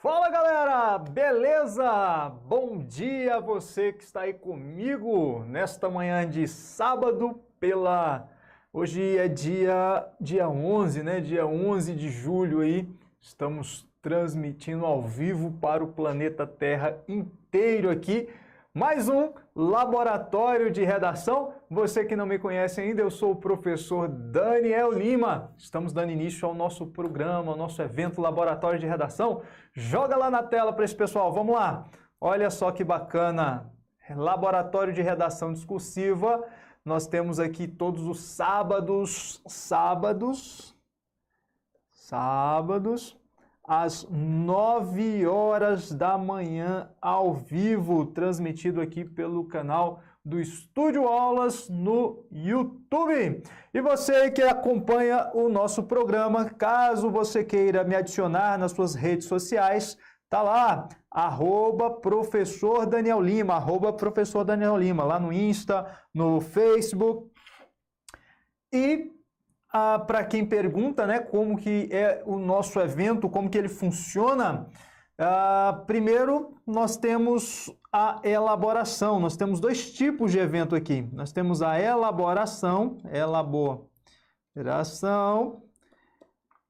Fala galera, beleza? Bom dia a você que está aí comigo nesta manhã de sábado Hoje é dia 11, né? Dia 11 de julho aí, estamos transmitindo ao vivo para o planeta Terra inteiro aqui. Mais um laboratório de redação. Você que não me conhece ainda, eu sou o professor Daniel Lima. Estamos dando início ao nosso programa, ao nosso evento Laboratório de Redação. Joga lá na tela para esse pessoal, vamos lá. Olha só que bacana, Laboratório de Redação Discursiva. Nós temos aqui todos os sábados, às 9 horas da manhã, ao vivo, transmitido aqui pelo canal do Estúdio Aulas no YouTube. E você que acompanha o nosso programa, caso você queira me adicionar nas suas redes sociais, tá lá, @professor Daniel Lima, @professor Daniel Lima, lá no Insta, no Facebook. E para quem pergunta, né, como que é o nosso evento, como que ele funciona, primeiro nós temos a elaboração. Nós temos dois tipos de evento aqui. Nós temos a elaboração,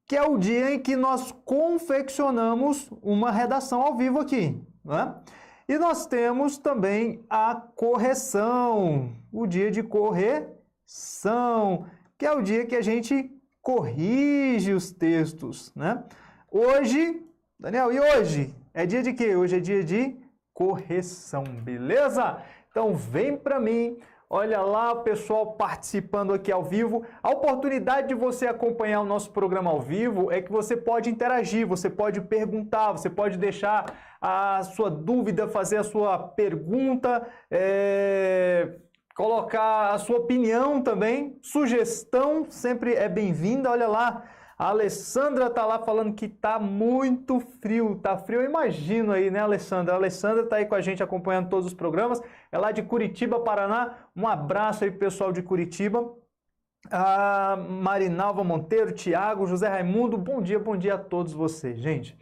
que é o dia em que nós confeccionamos uma redação ao vivo aqui, né? E nós temos também a correção, o dia de correção, que é o dia que a gente corrige os textos, né? Hoje, Daniel, e hoje? É dia de quê? Hoje é dia de correção, beleza? Então vem para mim, olha lá o pessoal participando aqui ao vivo. A oportunidade de você acompanhar o nosso programa ao vivo é que você pode interagir, você pode perguntar, você pode deixar a sua dúvida, fazer a sua pergunta, colocar a sua opinião também, sugestão sempre é bem-vinda. Olha lá, a Alessandra tá lá falando que tá muito frio, tá frio, eu imagino aí, né, Alessandra? A Alessandra tá aí com a gente acompanhando todos os programas, é lá de Curitiba, Paraná. Um abraço aí pro pessoal de Curitiba. A Marinalva Monteiro, Tiago, José Raimundo, bom dia a todos vocês, gente.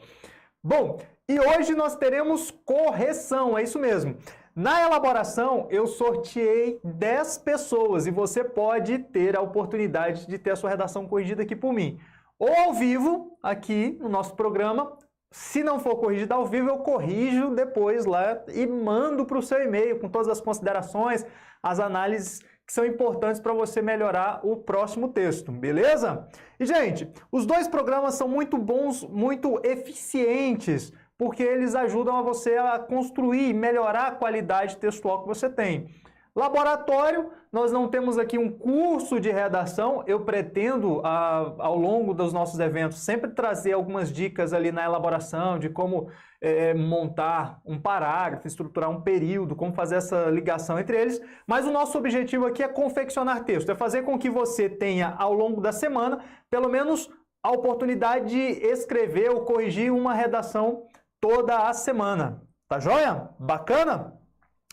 Bom, e hoje nós teremos correção, é isso mesmo. Na elaboração, eu sorteei 10 pessoas e você pode ter a oportunidade de ter a sua redação corrigida aqui por mim. Ou ao vivo, aqui no nosso programa. Se não for corrigida ao vivo, eu corrijo depois lá e mando para o seu e-mail com todas as considerações, as análises que são importantes para você melhorar o próximo texto, beleza? E, gente, os dois programas são muito bons, muito eficientes, porque eles ajudam a você a construir e melhorar a qualidade textual que você tem. Laboratório, nós não temos aqui um curso de redação. Eu pretendo, ao longo dos nossos eventos, sempre trazer algumas dicas ali na elaboração, de como montar um parágrafo, estruturar um período, como fazer essa ligação entre eles. Mas o nosso objetivo aqui é confeccionar texto, é fazer com que você tenha, ao longo da semana, pelo menos a oportunidade de escrever ou corrigir uma redação toda a semana. Tá joia? Bacana?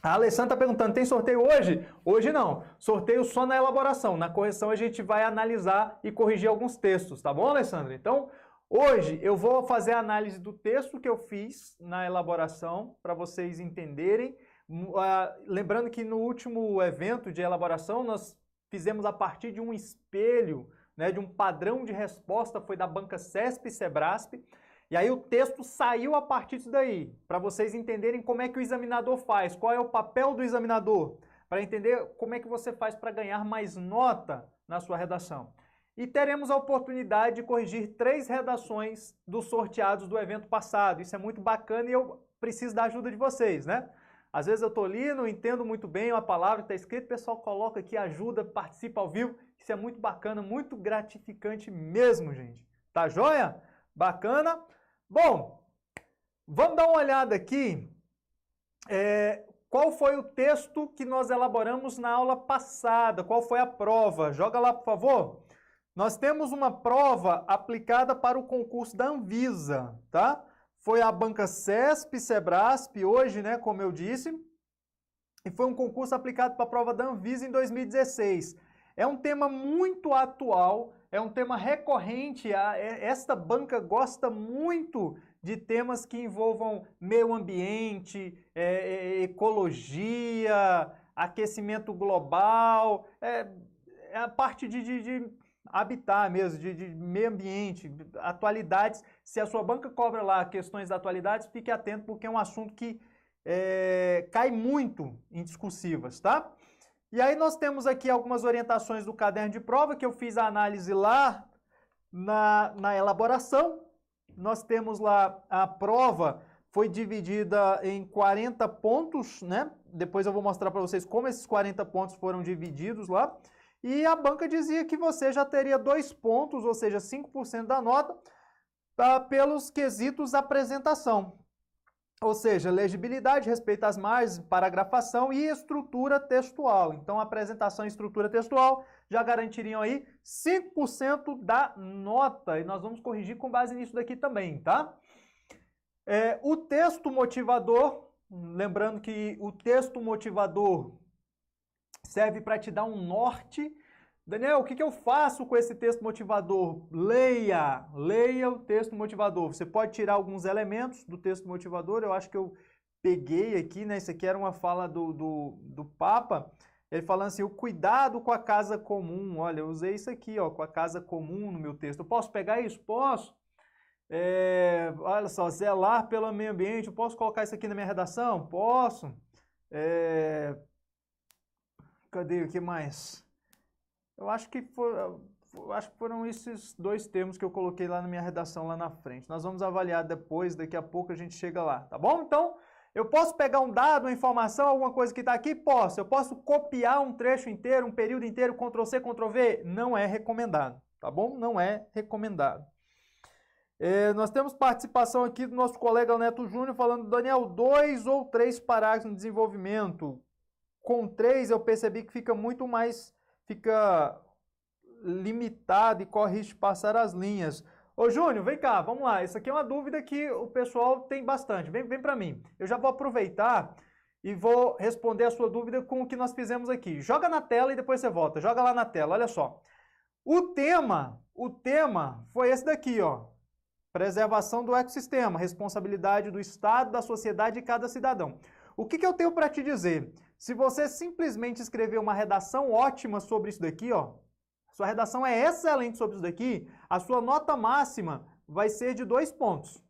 A Alessandra está perguntando, tem sorteio hoje? Hoje não. Sorteio só na elaboração. Na correção a gente vai analisar e corrigir alguns textos, tá bom, Alessandra? Então, hoje eu vou fazer a análise do texto que eu fiz na elaboração, para vocês entenderem. Lembrando que no último evento de elaboração, nós fizemos a partir de um espelho, né, de um padrão de resposta, foi da banca CESP e Sebrasp. E aí o texto saiu a partir disso daí, para vocês entenderem como é que o examinador faz, qual é o papel do examinador, para entender como é que você faz para ganhar mais nota na sua redação. E teremos a oportunidade de corrigir 3 redações dos sorteados do evento passado. Isso é muito bacana e eu preciso da ajuda de vocês, né? Às vezes eu estou ali, não entendo muito bem a palavra que está escrita, o pessoal coloca aqui, ajuda, participa ao vivo. Isso é muito bacana, muito gratificante mesmo, gente. Tá joia? Bacana? Bom, vamos dar uma olhada aqui. Qual foi o texto que nós elaboramos na aula passada? Qual foi a prova? Joga lá, por favor. Nós temos uma prova aplicada para o concurso da Anvisa, tá? Foi a banca CESP, Sebrasp, hoje, né, como eu disse, e foi um concurso aplicado para a prova da Anvisa em 2016. É um tema muito atual, é um tema recorrente, esta banca gosta muito de temas que envolvam meio ambiente, ecologia, aquecimento global, a parte de habitat mesmo, de meio ambiente, atualidades. Se a sua banca cobra lá questões da atualidades, fique atento porque é um assunto que cai muito em discursivas, tá? E aí nós temos aqui algumas orientações do caderno de prova, que eu fiz a análise lá na elaboração. Nós temos lá a prova, foi dividida em 40 pontos, né? Depois eu vou mostrar para vocês como esses 40 pontos foram divididos lá. E a banca dizia que você já teria 2 pontos, ou seja, 5% da nota, pelos quesitos apresentação. Ou seja, legibilidade, respeito às margens, paragrafação e estrutura textual. Então, apresentação e estrutura textual já garantiriam aí 5% da nota. E nós vamos corrigir com base nisso daqui também, tá? O texto motivador, lembrando que o texto motivador serve para te dar um norte. Daniel, o que eu faço com esse texto motivador? Leia o texto motivador. Você pode tirar alguns elementos do texto motivador. Eu acho que eu peguei aqui, né? Isso aqui era uma fala do Papa. Ele falando assim, o cuidado com a casa comum. Olha, eu usei isso aqui, ó, com a casa comum no meu texto. Eu posso pegar isso? Posso. Olha só, zelar pelo meio ambiente. Eu posso colocar isso aqui na minha redação? Posso. Cadê? O que mais? Eu acho que foram esses 2 termos que eu coloquei lá na minha redação lá na frente. Nós vamos avaliar depois, daqui a pouco a gente chega lá, tá bom? Então, eu posso pegar um dado, uma informação, alguma coisa que está aqui? Posso. Eu posso copiar um trecho inteiro, um período inteiro, Ctrl+C, Ctrl+V? Não é recomendado, tá bom? Não é recomendado. Nós temos participação aqui do nosso colega Neto Júnior falando, Daniel, 2 ou 3 parágrafos no desenvolvimento. Com 3 eu percebi que fica muito mais... fica limitado e corre risco de passar as linhas. Ô Júnior, vem cá, vamos lá. Isso aqui é uma dúvida que o pessoal tem bastante. Vem para mim. Eu já vou aproveitar e vou responder a sua dúvida com o que nós fizemos aqui. Joga na tela e depois você volta. Joga lá na tela, olha só. O tema foi esse daqui, ó. Preservação do ecossistema, responsabilidade do Estado, da sociedade e cada cidadão. O que eu tenho para te dizer? Se você simplesmente escrever uma redação ótima sobre isso daqui, ó, sua redação é excelente sobre isso daqui, a sua nota máxima vai ser de 2 pontos.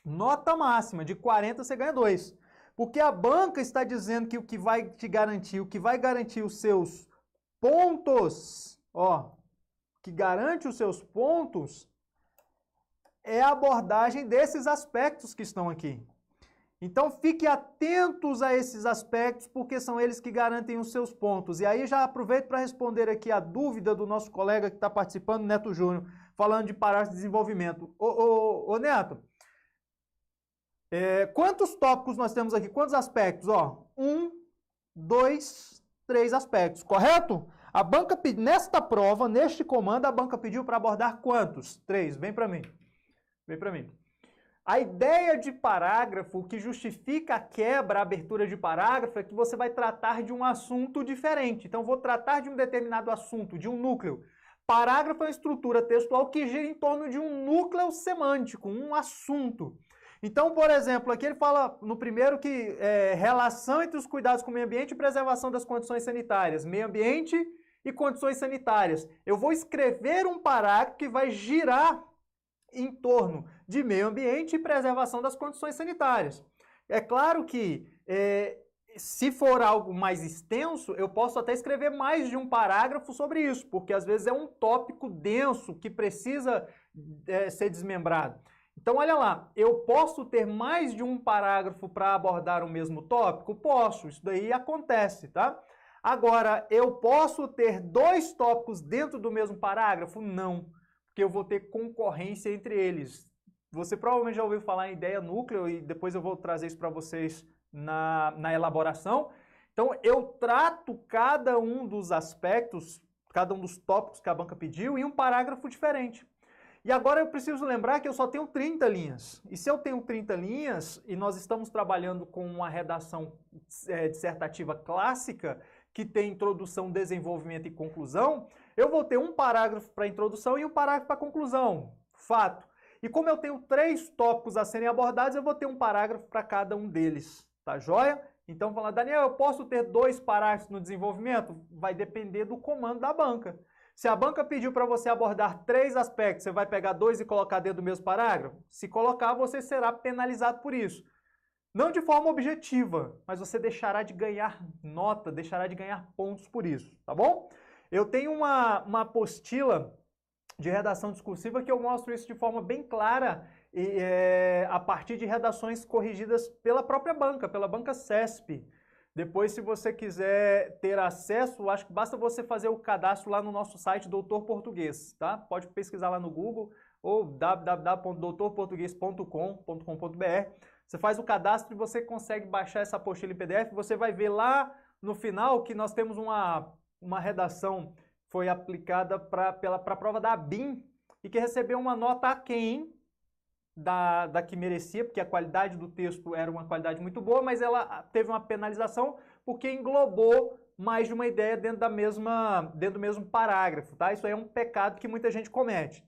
Nota máxima, de 40 você ganha 2. Porque a banca está dizendo que o que vai te garantir, o que vai garantir os seus pontos, ó, que garante os seus pontos, é a abordagem desses aspectos que estão aqui. Então, fique atentos a esses aspectos, porque são eles que garantem os seus pontos. E aí, já aproveito para responder aqui a dúvida do nosso colega que está participando, Neto Júnior, falando de parágrafo de desenvolvimento. Ô Neto, quantos tópicos nós temos aqui? Quantos aspectos? Ó, 1, 2, 3 aspectos, correto? A banca, nesta prova, neste comando, a banca pediu para abordar quantos? 3. Vem para mim. Vem para mim. A ideia de parágrafo, que justifica a quebra, a abertura de parágrafo, é que você vai tratar de um assunto diferente. Então, vou tratar de um determinado assunto, de um núcleo. Parágrafo é uma estrutura textual que gira em torno de um núcleo semântico, um assunto. Então, por exemplo, aqui ele fala no primeiro que relação entre os cuidados com o meio ambiente e preservação das condições sanitárias. Meio ambiente e condições sanitárias. Eu vou escrever um parágrafo que vai girar em torno de meio ambiente e preservação das condições sanitárias. É claro que, se for algo mais extenso, eu posso até escrever mais de um parágrafo sobre isso, porque às vezes é um tópico denso que precisa ser desmembrado. Então, olha lá, eu posso ter mais de um parágrafo para abordar o mesmo tópico? Posso, isso daí acontece, tá? Agora, eu posso ter 2 tópicos dentro do mesmo parágrafo? Não. Porque eu vou ter concorrência entre eles. Você provavelmente já ouviu falar em ideia núcleo e depois eu vou trazer isso para vocês na elaboração. Então, eu trato cada um dos aspectos, cada um dos tópicos que a banca pediu em um parágrafo diferente. E agora eu preciso lembrar que eu só tenho 30 linhas. E se eu tenho 30 linhas e nós estamos trabalhando com uma redação dissertativa clássica, que tem introdução, desenvolvimento e conclusão, eu vou ter um parágrafo para introdução e um parágrafo para conclusão. Fato. E como eu tenho 3 tópicos a serem abordados, eu vou ter um parágrafo para cada um deles, tá joia? Então, falando, Daniel, eu posso ter 2 parágrafos no desenvolvimento? Vai depender do comando da banca. Se a banca pediu para você abordar 3 aspectos, você vai pegar 2 e colocar dentro do mesmo parágrafo? Se colocar, você será penalizado por isso. Não de forma objetiva, mas você deixará de ganhar nota, deixará de ganhar pontos por isso, tá bom? Eu tenho uma apostila de redação discursiva que eu mostro isso de forma bem clara a partir de redações corrigidas pela própria banca, pela banca CESP. Depois, se você quiser ter acesso, acho que basta você fazer o cadastro lá no nosso site Doutor Português, tá? Pode pesquisar lá no Google ou www.doutorportugues.com.br. Você faz o cadastro e você consegue baixar essa apostila em PDF. Você vai ver lá no final que nós temos uma redação que foi aplicada para a prova da ABIN e que recebeu uma nota aquém da que merecia, porque a qualidade do texto era uma qualidade muito boa, mas ela teve uma penalização porque englobou mais de uma ideia dentro do mesmo parágrafo, tá? Isso aí é um pecado que muita gente comete.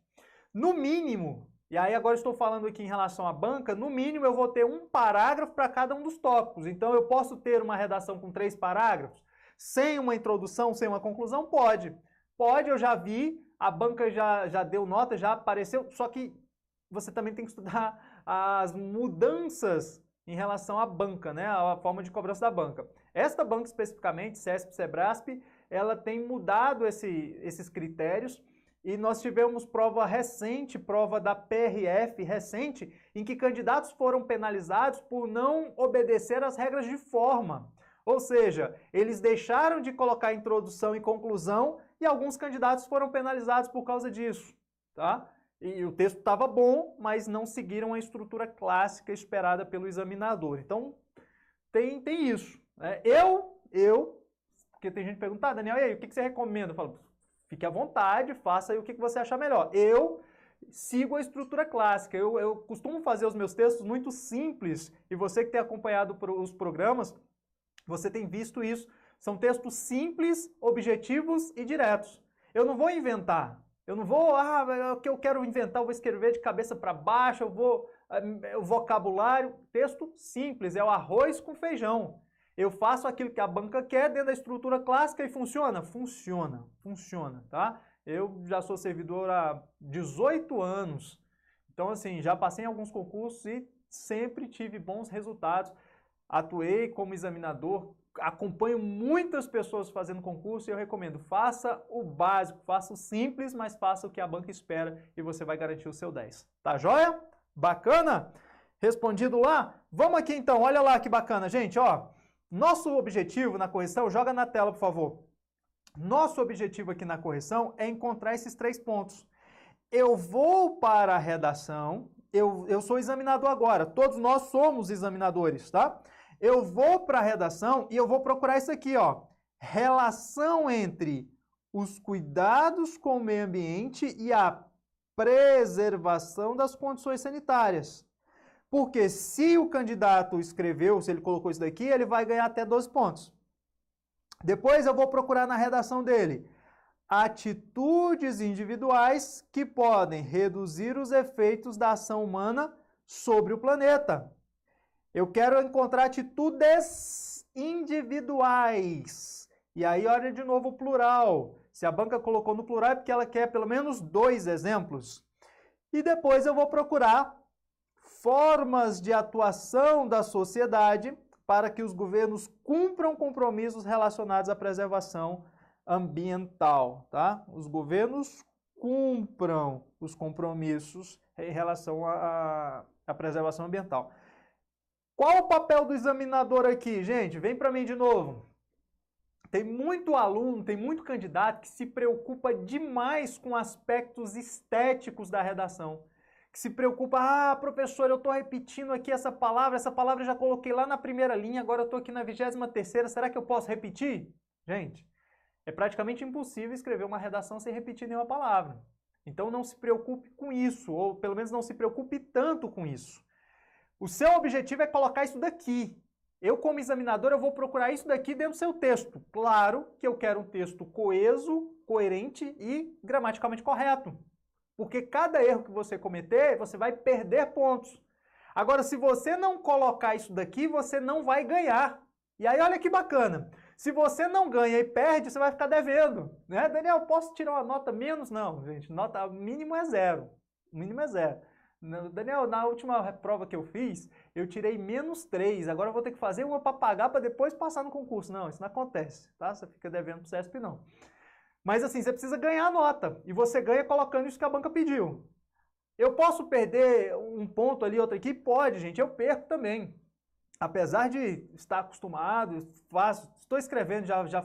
No mínimo, e aí agora estou falando aqui em relação à banca, no mínimo eu vou ter um parágrafo para cada um dos tópicos. Então eu posso ter uma redação com 3 parágrafos, sem uma introdução, sem uma conclusão? Pode. Pode, eu já vi, a banca já deu nota, já apareceu, só que você também tem que estudar as mudanças em relação à banca, né? A forma de cobrança da banca. Esta banca especificamente, CESP, SEBRASP, ela tem mudado esses critérios e nós tivemos prova recente, prova da PRF recente, em que candidatos foram penalizados por não obedecer às regras de forma. Ou seja, eles deixaram de colocar introdução e conclusão e alguns candidatos foram penalizados por causa disso, tá? E o texto estava bom, mas não seguiram a estrutura clássica esperada pelo examinador. Então, tem isso. Né? Porque tem gente que pergunta, Daniel, e aí, o que você recomenda? Eu falo, fique à vontade, faça aí o que você achar melhor. Eu sigo a estrutura clássica. Eu costumo fazer os meus textos muito simples, e você que tem acompanhado os programas, você tem visto isso. São textos simples, objetivos e diretos. Eu não vou inventar. Eu não vou, o que eu quero inventar, eu vou escrever de cabeça para baixo, o vocabulário, texto simples, é o arroz com feijão. Eu faço aquilo que a banca quer dentro da estrutura clássica e funciona? Funciona, tá? Eu já sou servidor há 18 anos, então assim, já passei em alguns concursos e sempre tive bons resultados. Atuei como examinador, acompanho muitas pessoas fazendo concurso e eu recomendo, faça o básico, faça o simples, mas faça o que a banca espera e você vai garantir o seu 10. Tá joia? Bacana? Respondido lá? Vamos aqui então, olha lá que bacana, gente, ó. Nosso objetivo na correção, joga na tela, por favor. Nosso objetivo aqui na correção é encontrar esses 3 pontos. Eu vou para a redação, eu sou examinador agora, todos nós somos examinadores, tá? Eu vou para a redação e eu vou procurar isso aqui, ó. Relação entre os cuidados com o meio ambiente e a preservação das condições sanitárias. Porque se o candidato escreveu, se ele colocou isso daqui, ele vai ganhar até 12 pontos. Depois eu vou procurar na redação dele atitudes individuais que podem reduzir os efeitos da ação humana sobre o planeta. Eu quero encontrar atitudes individuais. E aí, olha de novo o plural. Se a banca colocou no plural é porque ela quer pelo menos 2 exemplos. E depois eu vou procurar formas de atuação da sociedade para que os governos cumpram compromissos relacionados à preservação ambiental, tá? Os governos cumpram os compromissos em relação à preservação ambiental. Qual o papel do examinador aqui? Gente, vem para mim de novo. Tem muito aluno, tem muito candidato que se preocupa demais com aspectos estéticos da redação. Que se preocupa, professor, eu estou repetindo aqui essa palavra eu já coloquei lá na primeira linha, agora eu estou aqui na 23ª, será que eu posso repetir? Gente, é praticamente impossível escrever uma redação sem repetir nenhuma palavra. Então não se preocupe com isso, ou pelo menos não se preocupe tanto com isso. O seu objetivo é colocar isso daqui. Eu, como examinador, eu vou procurar isso daqui dentro do seu texto. Claro que eu quero um texto coeso, coerente e gramaticalmente correto. Porque cada erro que você cometer, você vai perder pontos. Agora, se você não colocar isso daqui, você não vai ganhar. E aí, olha que bacana. Se você não ganha e perde, você vai ficar devendo. Né? Daniel, posso tirar uma nota menos? Não, gente. Nota mínimo é 0. O mínimo é 0. Daniel, na última prova que eu fiz, eu tirei -3. Agora eu vou ter que fazer uma para pagar para depois passar no concurso. Não, isso não acontece. Tá? Você fica devendo para o CESP, não. Mas assim, você precisa ganhar a nota. E você ganha colocando isso que a banca pediu. Eu posso perder um ponto ali, outro aqui? Pode, gente. Eu perco também. Apesar de estar acostumado, estou escrevendo, já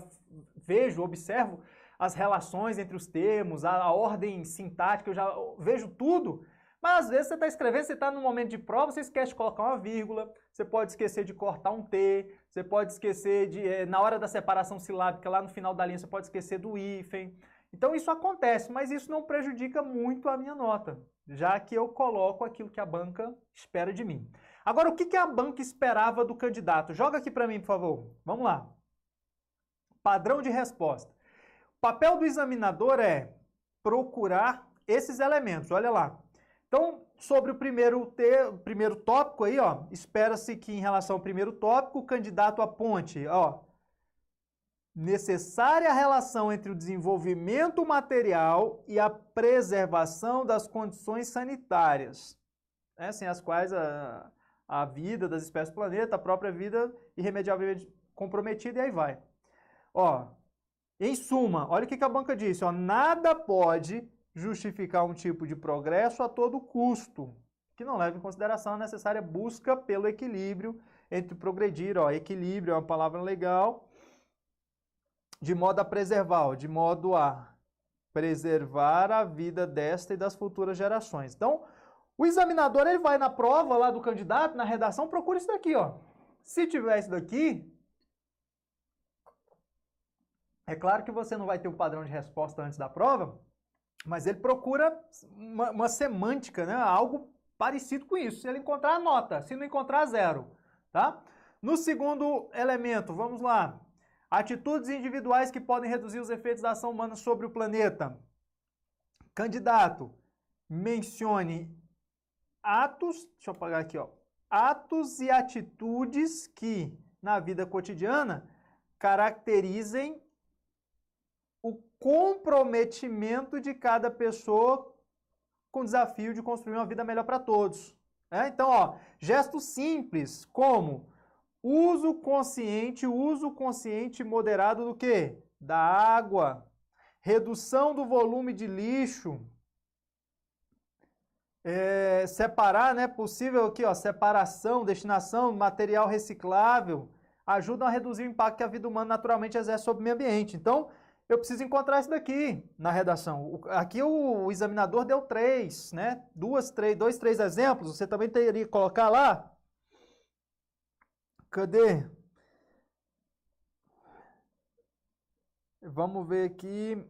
vejo, observo as relações entre os termos, a ordem sintática, eu já vejo tudo. Mas às vezes você está escrevendo, você está no momento de prova, você esquece de colocar uma vírgula, você pode esquecer de cortar um T, você pode esquecer de, na hora da separação silábica, lá no final da linha, você pode esquecer do hífen. Então isso acontece, mas isso não prejudica muito a minha nota, já que eu coloco aquilo que a banca espera de mim. Agora, o que a banca esperava do candidato? Joga aqui para mim, por favor. Vamos lá. Padrão de resposta. O papel do examinador é procurar esses elementos, olha lá. Então, sobre o primeiro tópico aí, ó, espera-se que em relação ao primeiro tópico, o candidato aponte, ó, necessária relação entre o desenvolvimento material e a preservação das condições sanitárias, né, sem as quais a vida das espécies do planeta, a própria vida irremediavelmente comprometida, e aí vai. Ó, em suma, olha o que a banca disse, ó, nada pode justificar um tipo de progresso a todo custo, que não leva em consideração a necessária busca pelo equilíbrio entre progredir, ó, equilíbrio é uma palavra legal, de modo a preservar a vida desta e das futuras gerações. Então, o examinador ele vai na prova lá do candidato, na redação, procura isso daqui, ó. Se tiver isso daqui, é claro que você não vai ter o padrão de resposta antes da prova, mas ele procura uma semântica, né? Algo parecido com isso. Se ele encontrar, nota. Se não encontrar, 0. Tá? No segundo elemento, vamos lá. Atitudes individuais que podem reduzir os efeitos da ação humana sobre o planeta. Candidato, mencione atos, deixa eu apagar aqui, ó. Atos e atitudes que, na vida cotidiana, caracterizem o comprometimento de cada pessoa com o desafio de construir uma vida melhor para todos. Então, ó, gestos simples, como uso consciente e moderado do quê? Da água, redução do volume de lixo, separar, né, possível aqui, ó, separação, destinação, material reciclável, ajudam a reduzir o impacto que a vida humana naturalmente exerce sobre o meio ambiente. Então, eu preciso encontrar isso daqui na redação. Aqui o examinador deu 3, né? 2, 3 exemplos. Você também teria que colocar lá. Cadê? Vamos ver aqui.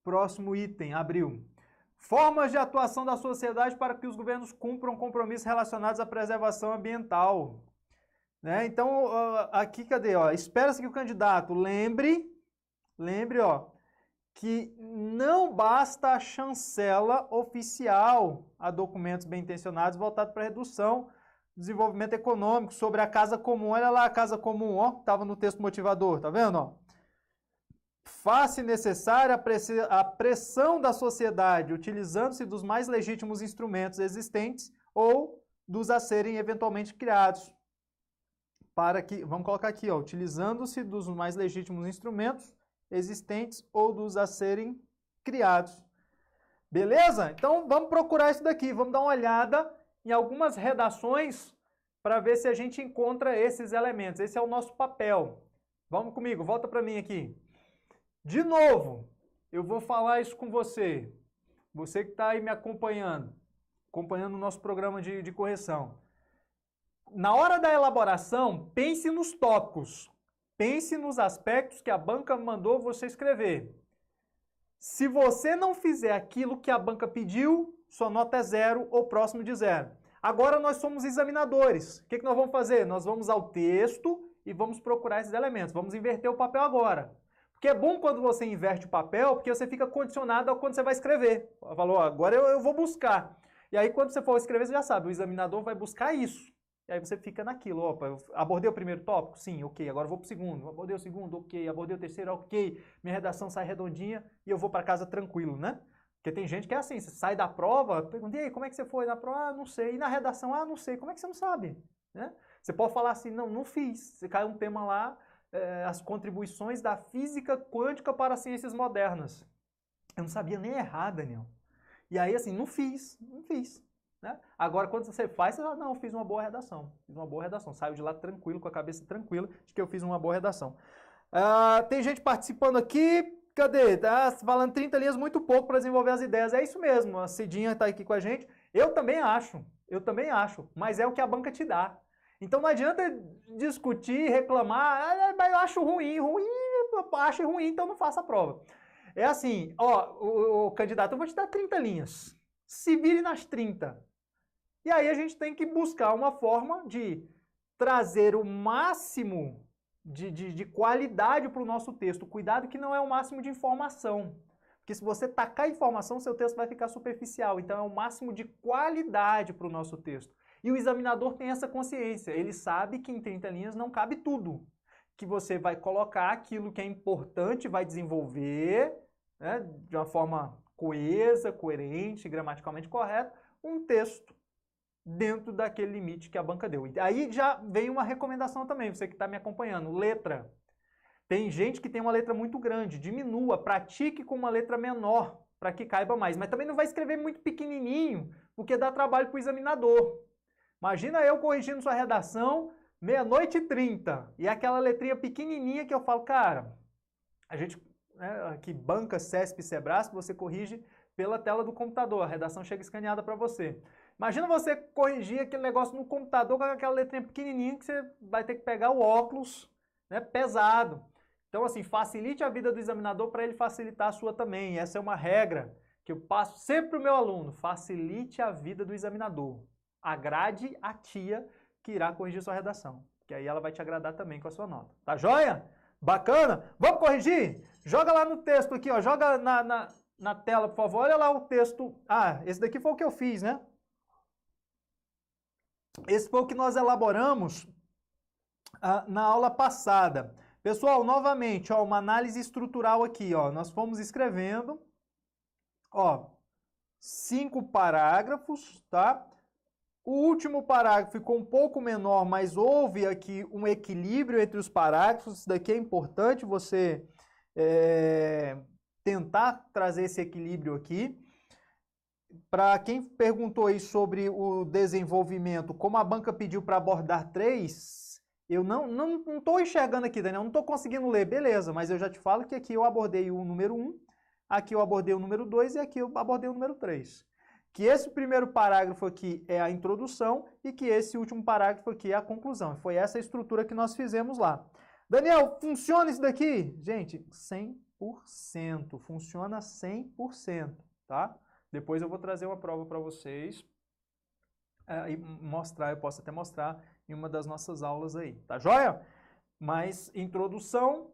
Próximo item, abril. Formas de atuação da sociedade para que os governos cumpram compromissos relacionados à preservação ambiental. Né? Então, aqui, cadê? Espera-se que o candidato lembre, ó, que não basta a chancela oficial a documentos bem intencionados voltados para a redução do desenvolvimento econômico, sobre a casa comum. Olha lá a casa comum, ó, estava no texto motivador, tá vendo? Ó? Faz-se necessária a pressão da sociedade, utilizando-se dos mais legítimos instrumentos existentes ou dos a serem eventualmente criados. Para que, vamos colocar aqui, ó, utilizando-se dos mais legítimos instrumentos existentes ou dos a serem criados. Beleza? Então vamos procurar isso daqui, vamos dar uma olhada em algumas redações para ver se a gente encontra esses elementos. Esse é o nosso papel. Vamos comigo, volta para mim aqui. De novo, eu vou falar isso com você. Você que está aí me acompanhando o nosso programa de correção. Na hora da elaboração, pense nos tópicos. Pense nos aspectos que a banca mandou você escrever. Se você não fizer aquilo que a banca pediu, sua nota é 0 ou próximo de 0. Agora nós somos examinadores. O que nós vamos fazer? Nós vamos ao texto e vamos procurar esses elementos. Vamos inverter o papel agora. Porque é bom quando você inverte o papel, porque você fica condicionado a quando você vai escrever. Falou, ó, agora eu vou buscar. E aí quando você for escrever, você já sabe, o examinador vai buscar isso. E aí você fica naquilo, opa, eu abordei o primeiro tópico? Sim, ok, agora eu vou pro segundo. Abordei o segundo, ok, abordei o terceiro, ok. Minha redação sai redondinha e eu vou para casa tranquilo, né? Porque tem gente que é assim, você sai da prova, pergunta, e aí, como é que você foi na prova? Ah, não sei. E na redação? Ah, não sei. Como é que você não sabe? Né? Você pode falar assim, não fiz. Você cai um tema lá, as contribuições da física quântica para as ciências modernas. Eu não sabia nem errar, Daniel. E aí, assim, não fiz. Né? Agora, quando você faz, você fala, não, eu fiz uma boa redação. Saio de lá tranquilo, com a cabeça tranquila, de que eu fiz uma boa redação. Tem gente participando aqui. Cadê? Tá falando 30 linhas, muito pouco para desenvolver as ideias. É isso mesmo, a Cidinha está aqui com a gente. Eu também acho, mas é o que a banca te dá. Então não adianta discutir, reclamar, mas eu acho ruim, então não faça a prova. É assim, ó, o candidato, eu vou te dar 30 linhas. Se vire nas 30. E aí a gente tem que buscar uma forma de trazer o máximo de qualidade para o nosso texto. Cuidado que não é o máximo de informação. Porque se você tacar informação, seu texto vai ficar superficial. Então é o máximo de qualidade para o nosso texto. E o examinador tem essa consciência. Ele sabe que em 30 linhas não cabe tudo. Que você vai colocar aquilo que é importante, vai desenvolver, né, de uma forma coesa, coerente, gramaticalmente correta, um texto dentro daquele limite que a banca deu. Aí já vem uma recomendação também, você que está me acompanhando, letra. Tem gente que tem uma letra muito grande, diminua, pratique com uma letra menor, para que caiba mais. Mas também não vai escrever muito pequenininho, porque dá trabalho para o examinador. Imagina eu corrigindo sua redação, 00:30, e aquela letrinha pequenininha que eu falo, cara, a gente que banca CESP e Sebrasp, você corrige pela tela do computador, a redação chega escaneada para você. Imagina você corrigir aquele negócio no computador com aquela letrinha pequenininha que você vai ter que pegar o óculos, né, pesado. Então, assim, facilite a vida do examinador para ele facilitar a sua também. Essa é uma regra que eu passo sempre para o meu aluno. Facilite a vida do examinador. Agrade a tia que irá corrigir sua redação, que aí ela vai te agradar também com a sua nota. Tá joia? Bacana? Vamos corrigir? Joga lá no texto aqui, ó. Joga na tela, por favor. Olha lá o texto. Ah, esse daqui foi o que eu fiz, né? Esse foi o que nós elaboramos na aula passada. Pessoal, novamente, ó, uma análise estrutural aqui, ó. Nós fomos escrevendo, ó, 5 parágrafos, tá? O último parágrafo ficou um pouco menor, mas houve aqui um equilíbrio entre os parágrafos. Isso daqui é importante você tentar trazer esse equilíbrio aqui. Para quem perguntou aí sobre o desenvolvimento, como a banca pediu para abordar 3, eu não estou enxergando aqui, Daniel, não estou conseguindo ler, beleza, mas eu já te falo que aqui eu abordei o número 1, aqui eu abordei o número 2 e aqui eu abordei o número 3. Que esse primeiro parágrafo aqui é a introdução e que esse último parágrafo aqui é a conclusão. Foi essa a estrutura que nós fizemos lá. Daniel, funciona isso daqui? Gente, 100%. Funciona 100%, tá? Depois eu vou trazer uma prova para vocês e mostrar, eu posso até mostrar em uma das nossas aulas aí, tá joia? Mas introdução,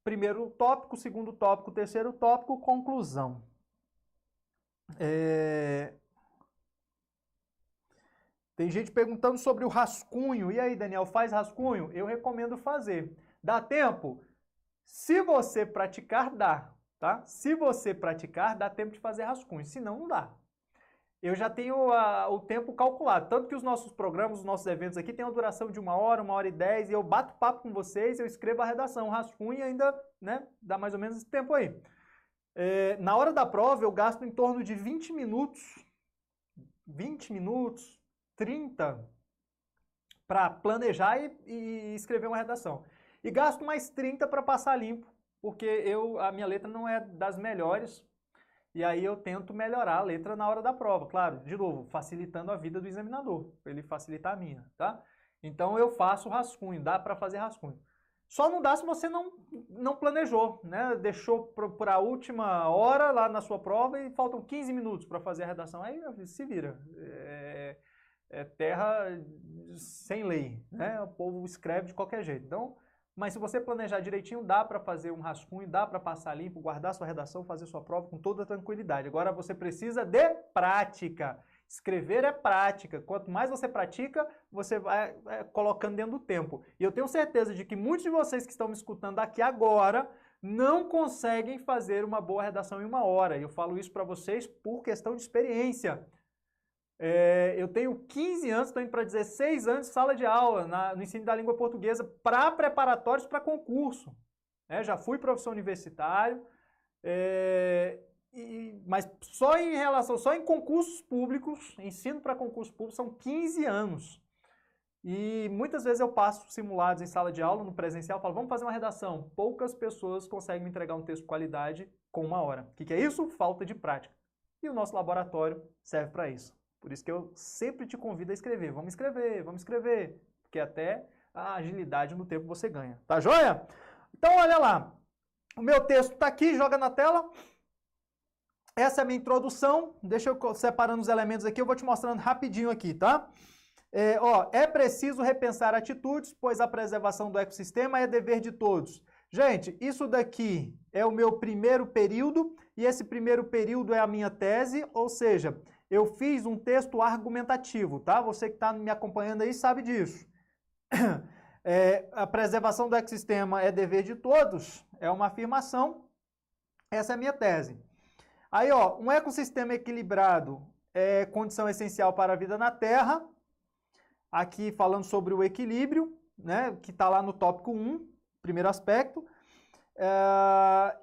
primeiro tópico, segundo tópico, terceiro tópico, conclusão. Tem gente perguntando sobre o rascunho. E aí, Daniel, faz rascunho? Eu recomendo fazer. Dá tempo? Se você praticar, dá. Tá? Se você praticar, dá tempo de fazer rascunho. Se não, não dá. Eu já tenho o tempo calculado. Tanto que os nossos programas, os nossos eventos aqui têm uma duração de 1 hora, 1h10. E eu bato papo com vocês, eu escrevo a redação, rascunho e ainda, né, dá mais ou menos esse tempo aí. Na hora da prova, eu gasto em torno de 20 minutos, 30, para planejar e escrever uma redação. E gasto mais 30 para passar limpo, porque a minha letra não é das melhores, e aí eu tento melhorar a letra na hora da prova. Claro, de novo, facilitando a vida do examinador, para ele facilitar a minha, tá? Então eu faço rascunho, dá para fazer rascunho. Só não dá se você não planejou, né? Deixou para a última hora lá na sua prova e faltam 15 minutos para fazer a redação. Aí se vira. É terra sem lei, né? O povo escreve de qualquer jeito. Então, mas se você planejar direitinho, dá para fazer um rascunho, dá para passar limpo, guardar sua redação, fazer sua prova com toda tranquilidade. Agora você precisa de prática. Escrever é prática. Quanto mais você pratica, você vai colocando dentro do tempo. E eu tenho certeza de que muitos de vocês que estão me escutando aqui agora não conseguem fazer uma boa redação em 1 hora. E eu falo isso para vocês por questão de experiência. Eu tenho 15 anos, estou indo para 16 anos de sala de aula no ensino da língua portuguesa para preparatórios para concurso. Já fui professor universitário, mas só em concursos públicos, ensino para concurso público, são 15 anos. E muitas vezes eu passo simulados em sala de aula, no presencial, falo, vamos fazer uma redação. Poucas pessoas conseguem me entregar um texto de qualidade com 1 hora. O que é isso? Falta de prática. E o nosso laboratório serve para isso. Por isso que eu sempre te convido a escrever. Vamos escrever. Porque até a agilidade no tempo você ganha. Tá joia? Então, olha lá. O meu texto está aqui, joga na tela. Essa é a minha introdução. Deixa eu separando os elementos aqui, eu vou te mostrando rapidinho aqui, tá? É preciso repensar atitudes, pois a preservação do ecossistema é dever de todos. Gente, isso daqui é o meu primeiro período, e esse primeiro período é a minha tese, ou seja, eu fiz um texto argumentativo, tá? Você que está me acompanhando aí sabe disso. A preservação do ecossistema é dever de todos, é uma afirmação, essa é a minha tese. Aí, um ecossistema equilibrado é condição essencial para a vida na Terra, aqui falando sobre o equilíbrio, né, que está lá no tópico 1, primeiro aspecto,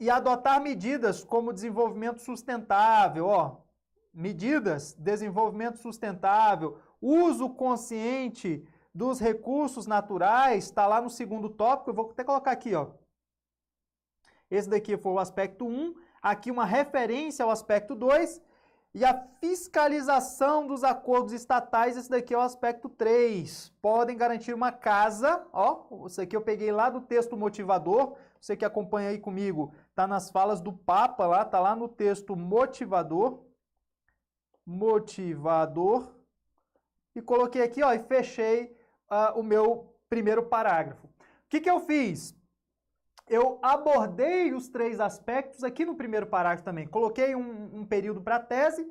e adotar medidas como desenvolvimento sustentável, medidas, desenvolvimento sustentável, uso consciente dos recursos naturais, está lá no segundo tópico, eu vou até colocar aqui, esse daqui foi o aspecto 1, aqui uma referência ao aspecto 2, e a fiscalização dos acordos estatais, esse daqui é o aspecto 3. Podem garantir uma casa, isso aqui eu peguei lá do texto motivador, você que acompanha aí comigo, tá nas falas do Papa lá, tá lá no texto motivador, e coloquei aqui, e fechei o meu primeiro parágrafo. O que eu fiz? Eu abordei os 3 aspectos aqui no primeiro parágrafo também. Coloquei um período para a tese,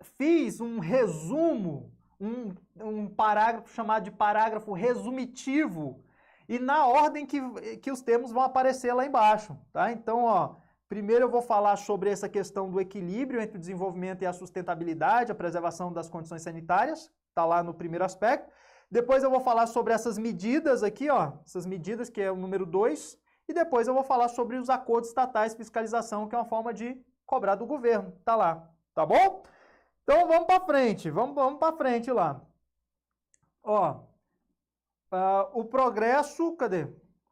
fiz um resumo, um parágrafo chamado de parágrafo resumitivo, e na ordem que os termos vão aparecer lá embaixo, tá? Então, primeiro eu vou falar sobre essa questão do equilíbrio entre o desenvolvimento e a sustentabilidade, a preservação das condições sanitárias, tá lá no primeiro aspecto. Depois eu vou falar sobre essas medidas aqui, essas medidas que é o número 2, e depois eu vou falar sobre os acordos estatais, fiscalização, que é uma forma de cobrar do governo, tá lá, tá bom? Então vamos para frente, vamos para frente lá. O progresso, cadê?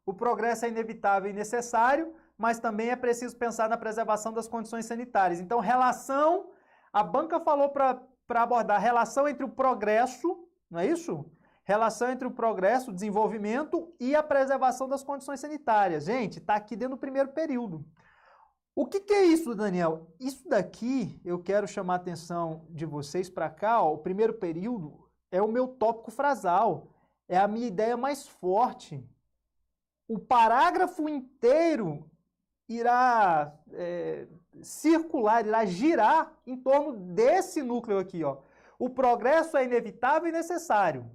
O progresso é inevitável e necessário, mas também é preciso pensar na preservação das condições sanitárias. Então, a banca falou para abordar a relação entre o progresso, não é isso? Relação entre o progresso, o desenvolvimento e a preservação das condições sanitárias. Gente, está aqui dentro do primeiro período. O que é isso, Daniel? Isso daqui, eu quero chamar a atenção de vocês para cá, o primeiro período é o meu tópico frasal, é a minha ideia mais forte. O parágrafo inteiro irá circular, irá girar em torno desse núcleo aqui. O progresso é inevitável e necessário,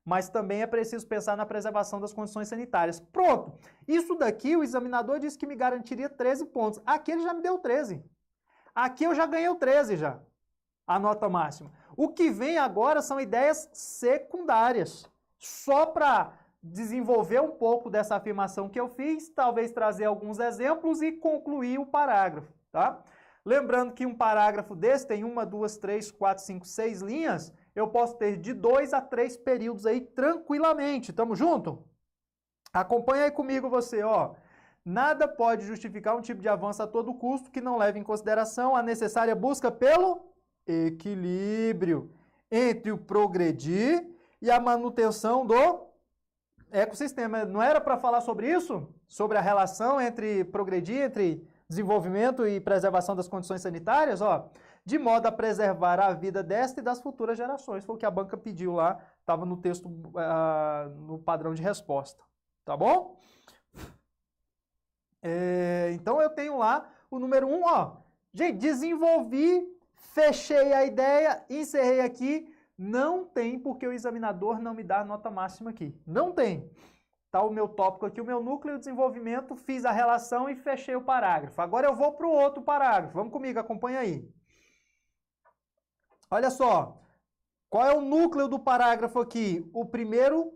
mas também é preciso pensar na preservação das condições sanitárias. Pronto. Isso daqui, o examinador disse que me garantiria 13 pontos. Aqui ele já me deu 13. Aqui eu já ganhei o 13 já, a nota máxima. O que vem agora são ideias secundárias, só para desenvolver um pouco dessa afirmação que eu fiz, talvez trazer alguns exemplos e concluir o parágrafo, tá? Lembrando que um parágrafo desse tem 1, 2, 3, 4, 5, 6 linhas, eu posso ter de 2 a 3 períodos aí tranquilamente. Tamo junto? Acompanha aí comigo você, Nada pode justificar um tipo de avanço a todo custo que não leve em consideração a necessária busca pelo equilíbrio entre o progredir e a manutenção do ecossistema. Não era para falar sobre isso? Sobre a relação entre progredir, entre desenvolvimento e preservação das condições sanitárias? De modo a preservar a vida desta e das futuras gerações. Foi o que a banca pediu lá, estava no texto, no padrão de resposta. Tá bom? Então eu tenho lá o número 1, ó. Gente, desenvolvi, fechei a ideia, encerrei aqui. Não tem porque o examinador não me dá a nota máxima aqui. Não tem. Tá o meu tópico aqui, o meu núcleo de desenvolvimento, fiz a relação e fechei o parágrafo. Agora eu vou para o outro parágrafo. Vamos comigo, acompanha aí. Olha só. Qual é o núcleo do parágrafo aqui? O primeiro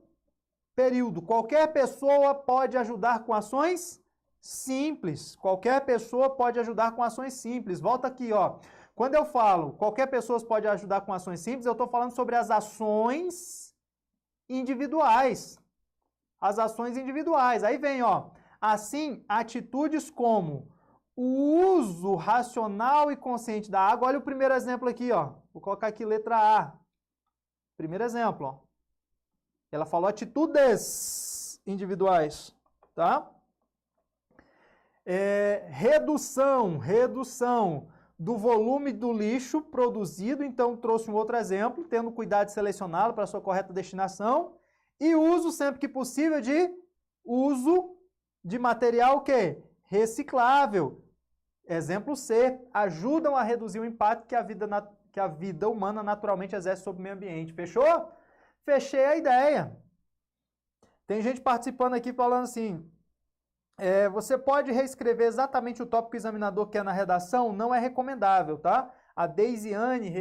período. Qualquer pessoa pode ajudar com ações simples. Qualquer pessoa pode ajudar com ações simples. Volta aqui, ó. Quando eu falo qualquer pessoa pode ajudar com ações simples, eu estou falando sobre as ações individuais. As ações individuais. Aí vem, ó. Assim, atitudes como o uso racional e consciente da água. Olha o primeiro exemplo aqui, ó. Vou colocar aqui letra A. Primeiro exemplo, ó. Ela falou atitudes individuais, tá? Redução do volume do lixo produzido. Então, trouxe um outro exemplo, tendo cuidado de selecioná-lo para a sua correta destinação. E uso, sempre que possível, de uso de material que? Reciclável. Exemplo C, ajudam a reduzir o impacto que a vida humana naturalmente exerce sobre o meio ambiente. Fechou? Fechei a ideia. Tem gente participando aqui falando assim, você pode reescrever exatamente o tópico que o examinador quer na redação? Não é recomendável, tá? A Deisiane,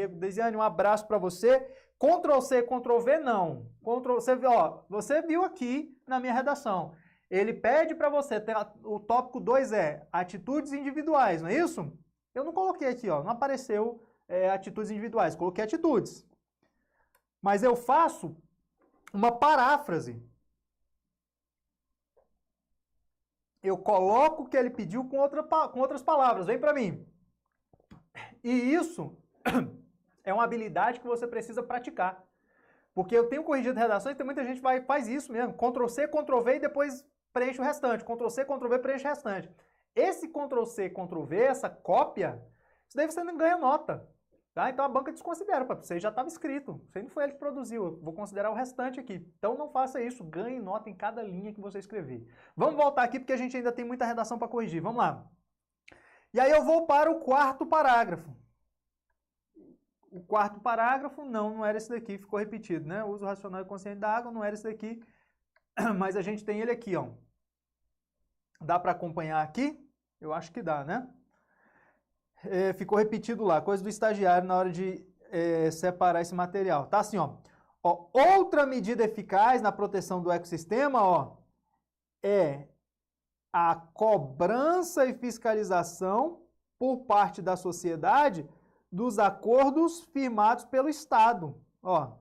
um abraço para você. Ctrl+C, Ctrl+V, não. Ctrl+C, ó, você viu aqui na minha redação. Ele pede para você, o tópico 2 é atitudes individuais, não é isso? Eu não coloquei aqui, ó, não apareceu atitudes individuais, coloquei atitudes. Mas eu faço uma paráfrase. Eu coloco o que ele pediu com outras palavras, vem para mim. E isso é uma habilidade que você precisa praticar. Porque eu tenho corrigido redações e tem muita gente que faz isso mesmo. Ctrl+C, Ctrl+V e depois preenche o restante. Ctrl+C, Ctrl+V, preenche o restante. Esse Ctrl+C, Ctrl+V, essa cópia, isso daí você não ganha nota. Tá? Então a banca desconsidera. Você já estava escrito. Você não foi ele que produziu. Eu vou considerar o restante aqui. Então não faça isso. Ganhe nota em cada linha que você escrever. Vamos voltar aqui porque a gente ainda tem muita redação para corrigir. Vamos lá. E aí eu vou para o quarto parágrafo. O quarto parágrafo, não era esse daqui, ficou repetido, né? O uso racional e consciente da água não era esse daqui, mas a gente tem ele aqui, ó. Dá para acompanhar aqui? Eu acho que dá, né? Ficou repetido lá, coisa do estagiário na hora de separar esse material. Tá assim, ó. Outra medida eficaz na proteção do ecossistema, ó, é a cobrança e fiscalização por parte da sociedade dos acordos firmados pelo Estado. Ó,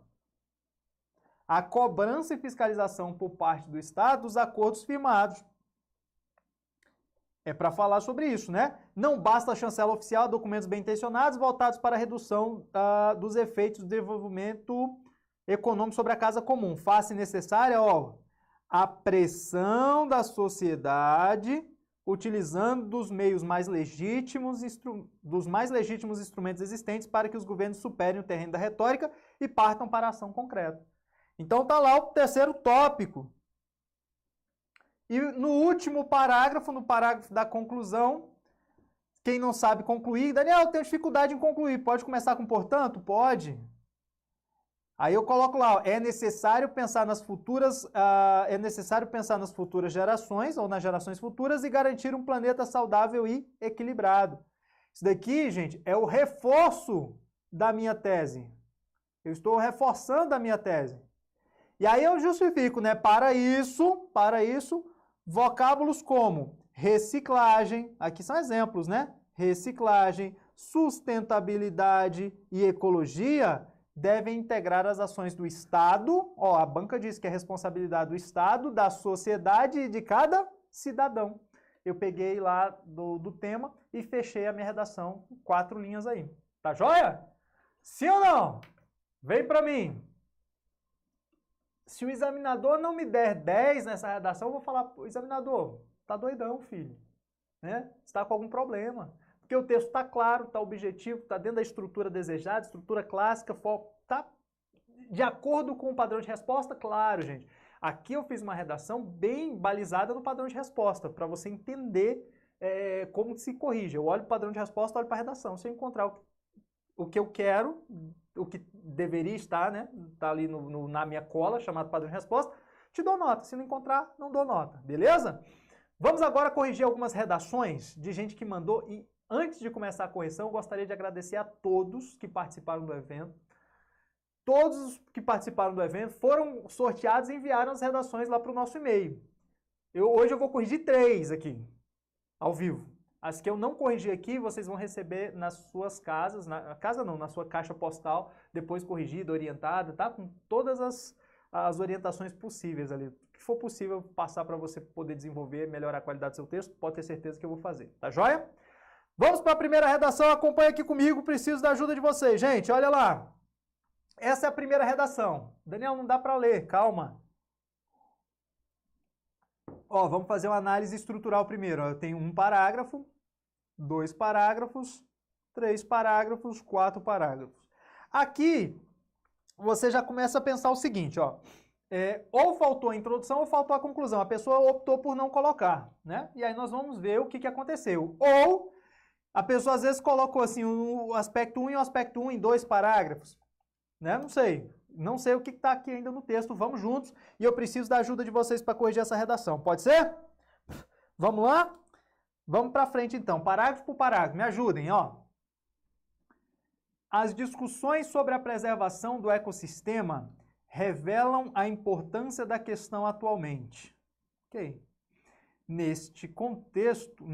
a cobrança e fiscalização por parte do Estado dos acordos firmados. É para falar sobre isso, né? Não basta a chancela oficial, documentos bem intencionados voltados para a redução dos efeitos do desenvolvimento econômico sobre a casa comum. Faz-se necessária, ó, a pressão da sociedade utilizando dos mais legítimos instrumentos existentes para que os governos superem o terreno da retórica e partam para a ação concreta. Então tá lá o terceiro tópico. E no último parágrafo, no parágrafo da conclusão, quem não sabe concluir, Daniel, eu tenho dificuldade em concluir, pode começar com portanto? Pode. Aí eu coloco lá, é necessário pensar nas futuras gerações ou nas gerações futuras e garantir um planeta saudável e equilibrado. Isso daqui, gente, é o reforço da minha tese. Eu estou reforçando a minha tese. E aí eu justifico, né? Para isso, vocábulos como reciclagem, aqui são exemplos, né? Reciclagem, sustentabilidade e ecologia devem integrar as ações do Estado. Ó, a banca diz que é responsabilidade do Estado, da sociedade e de cada cidadão. Eu peguei lá do tema e fechei a minha redação com 4 linhas aí. Tá joia? Sim ou não? Vem para mim. Se o examinador não me der 10 nessa redação, eu vou falar, examinador, tá doidão, filho. Né? Você está com algum problema. Porque o texto está claro, está objetivo, está dentro da estrutura desejada, estrutura clássica, está de acordo com o padrão de resposta? Claro, gente. Aqui eu fiz uma redação bem balizada no padrão de resposta, para você entender como se corrige. Eu olho para o padrão de resposta, olho para a redação. Se eu encontrar o que eu quero, o que deveria estar, né? Tá ali na minha cola, chamado padrão de resposta, te dou nota. Se não encontrar, não dou nota. Beleza? Vamos agora corrigir algumas redações de gente que mandou. E antes de começar a correção, eu gostaria de agradecer a todos que participaram do evento. Todos os que participaram do evento foram sorteados e enviaram as redações lá para o nosso e-mail. Hoje eu vou corrigir 3 aqui, ao vivo. As que eu não corrigi aqui, vocês vão receber nas suas casas, na sua caixa postal, depois corrigida, orientada, tá? Com todas as orientações possíveis ali. O que for possível passar para você poder desenvolver, melhorar a qualidade do seu texto, pode ter certeza que eu vou fazer. Tá joia? Vamos para a primeira redação, acompanha aqui comigo, preciso da ajuda de vocês. Gente, olha lá. Essa é a primeira redação. Daniel, não dá para ler, calma. Ó, vamos fazer uma análise estrutural primeiro. Eu tenho um parágrafo, 2 parágrafos, 3 parágrafos, 4 parágrafos. Aqui, você já começa a pensar o seguinte, ó. Ou faltou a introdução ou faltou a conclusão. A pessoa optou por não colocar, né? E aí nós vamos ver o que aconteceu. Ou a pessoa às vezes colocou assim o aspecto 1 e o aspecto 1 em 2 parágrafos. Né? Não sei. Não sei o que está aqui ainda no texto. Vamos juntos. E eu preciso da ajuda de vocês para corrigir essa redação. Pode ser? Vamos lá? Vamos para frente então. Parágrafo por parágrafo. Me ajudem, ó. As discussões sobre a preservação do ecossistema revelam a importância da questão atualmente. Ok. Nesse contexto,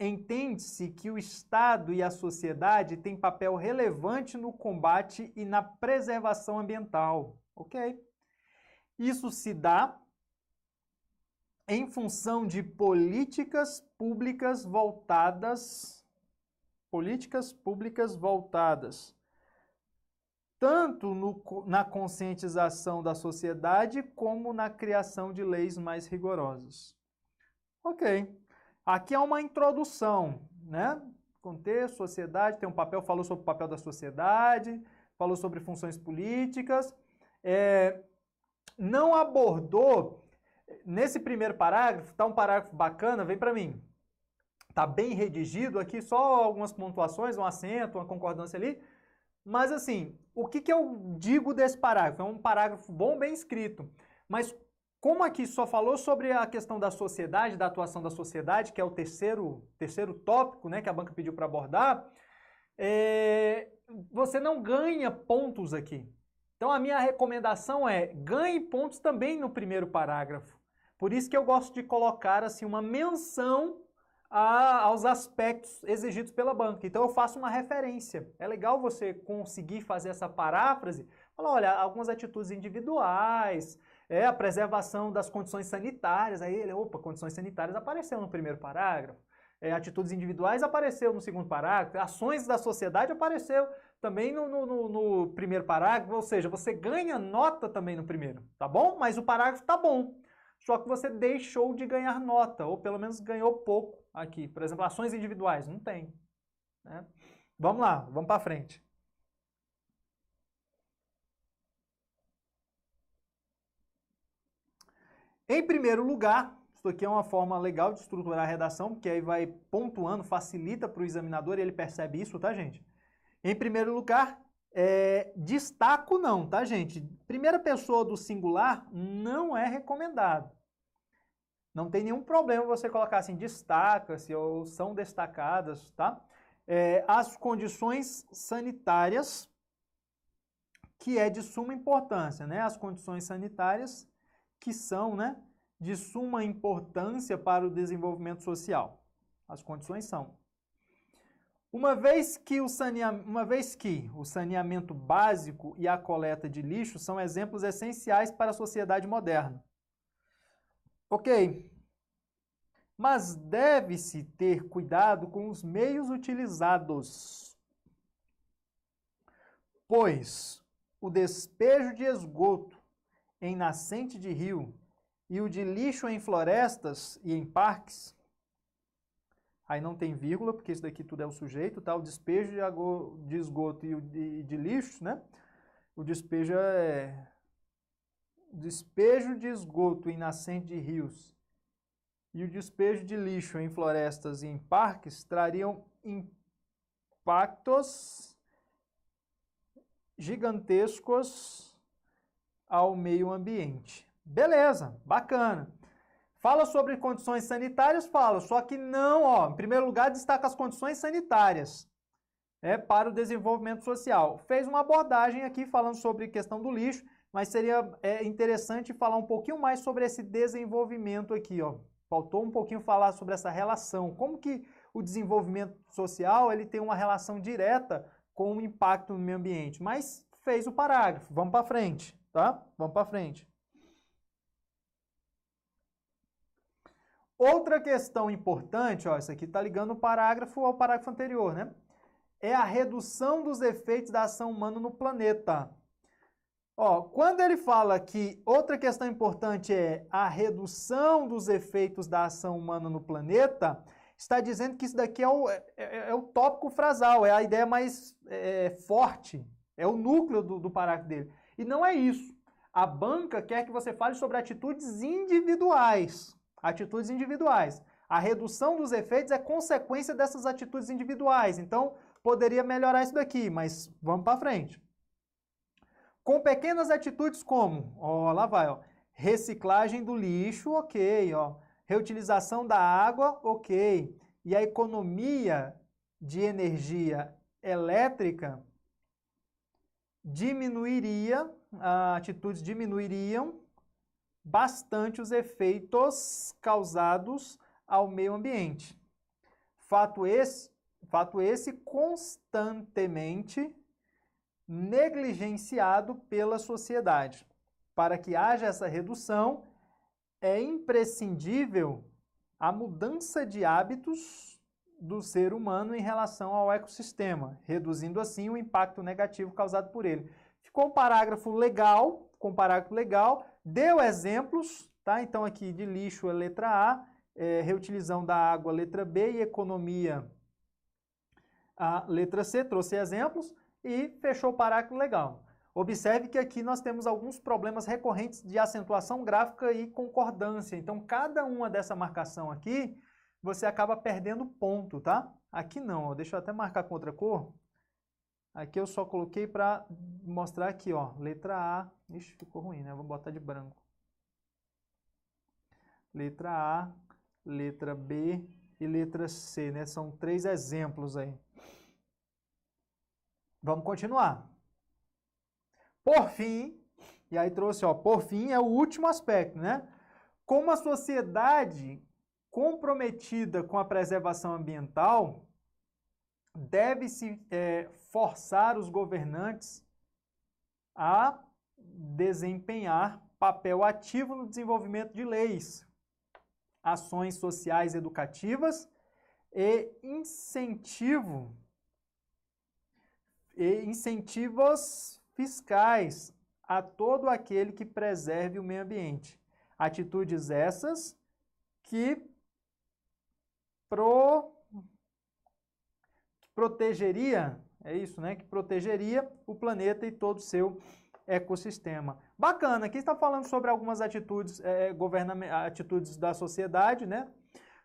entende-se que o Estado e a sociedade têm papel relevante no combate e na preservação ambiental. Ok? Isso se dá em função de políticas públicas voltadas tanto na conscientização da sociedade como na criação de leis mais rigorosas. Ok. Aqui é uma introdução, né? Contexto, sociedade, tem um papel, falou sobre o papel da sociedade, falou sobre funções políticas, não abordou, nesse primeiro parágrafo, tá um parágrafo bacana, vem para mim, tá bem redigido aqui, só algumas pontuações, um acento, uma concordância ali, mas assim, o que eu digo desse parágrafo? É um parágrafo bom, bem escrito, mas como aqui só falou sobre a questão da sociedade, da atuação da sociedade, que é o terceiro tópico, né, que a banca pediu para abordar, você não ganha pontos aqui. Então a minha recomendação é ganhe pontos também no primeiro parágrafo. Por isso que eu gosto de colocar assim uma menção aos aspectos exigidos pela banca. Então eu faço uma referência. É legal você conseguir fazer essa paráfrase, falar, olha, algumas atitudes individuais, a preservação das condições sanitárias, aí condições sanitárias apareceu no primeiro parágrafo, atitudes individuais apareceu no segundo parágrafo, ações da sociedade apareceu também no primeiro parágrafo, ou seja, você ganha nota também no primeiro, tá bom? Mas o parágrafo tá bom, só que você deixou de ganhar nota, ou pelo menos ganhou pouco aqui. Por exemplo, ações individuais, não tem. Né? Vamos lá, vamos para frente. Em primeiro lugar, isso aqui é uma forma legal de estruturar a redação, porque aí vai pontuando, facilita para o examinador e ele percebe isso, tá, gente? Em primeiro lugar, destaco não, tá, gente? Primeira pessoa do singular não é recomendado. Não tem nenhum problema você colocar assim, destaca-se ou são destacadas, tá? As condições sanitárias, que é de suma importância, né? As condições sanitárias que são, né, de suma importância para o desenvolvimento social. As condições são. Uma vez que o saneamento básico e a coleta de lixo são exemplos essenciais para a sociedade moderna. Ok, mas deve-se ter cuidado com os meios utilizados, pois o despejo de esgoto em nascente de rio e o de lixo em florestas e em parques, aí não tem vírgula, porque isso daqui tudo é o sujeito, tá? O despejo de esgoto e o de lixo, né? O despejo despejo de esgoto em nascente de rios e o despejo de lixo em florestas e em parques trariam impactos gigantescos ao meio ambiente. Beleza, bacana. Fala sobre condições sanitárias, fala, só que não, ó, em primeiro lugar destaca as condições sanitárias para o desenvolvimento social. Fez uma abordagem aqui falando sobre questão do lixo, mas seria interessante falar um pouquinho mais sobre esse desenvolvimento aqui, ó. Faltou um pouquinho falar sobre essa relação, como que o desenvolvimento social ele tem uma relação direta com o impacto no meio ambiente, mas fez o parágrafo. Vamos para frente, tá? Vamos para frente. Outra questão importante, ó, isso aqui está ligando o parágrafo ao parágrafo anterior, né? É a redução dos efeitos da ação humana no planeta. Ó, quando ele fala que outra questão importante é a redução dos efeitos da ação humana no planeta, está dizendo que isso daqui é o tópico frasal, é a ideia mais forte, é o núcleo do parágrafo dele. E não é isso. A banca quer que você fale sobre atitudes individuais. Atitudes individuais. A redução dos efeitos é consequência dessas atitudes individuais. Então, poderia melhorar isso daqui, mas vamos para frente. Com pequenas atitudes como, ó, lá vai, ó, reciclagem do lixo, ok, ó, reutilização da água, ok, e a economia de energia elétrica atitudes diminuiriam bastante os efeitos causados ao meio ambiente. Fato esse constantemente negligenciado pela sociedade. Para que haja essa redução, é imprescindível a mudança de hábitos do ser humano em relação ao ecossistema, reduzindo assim o impacto negativo causado por ele. Ficou um parágrafo legal, deu exemplos, tá? Então aqui de lixo é letra A, reutilização da água letra B e economia a letra C, trouxe exemplos e fechou o parágrafo legal. Observe que aqui nós temos alguns problemas recorrentes de acentuação gráfica e concordância. Então, cada uma dessa marcação aqui, você acaba perdendo ponto, tá? Aqui não, ó. Deixa eu até marcar com outra cor. Aqui eu só coloquei para mostrar aqui, ó, letra A. Ixi, ficou ruim, né? Vou botar de branco. Letra A, letra B e letra C, né? São 3 exemplos aí. Vamos continuar. Por fim, e aí trouxe, ó, por fim é o último aspecto, né? Como a sociedade comprometida com a preservação ambiental deve-se forçar os governantes a desempenhar papel ativo no desenvolvimento de leis, ações sociais educativas e incentivos fiscais a todo aquele que preserve o meio ambiente. Atitudes essas que protegeria, é isso, né? Que protegeria o planeta e todo o seu ecossistema. Bacana, aqui está falando sobre algumas atitudes, atitudes da sociedade, né?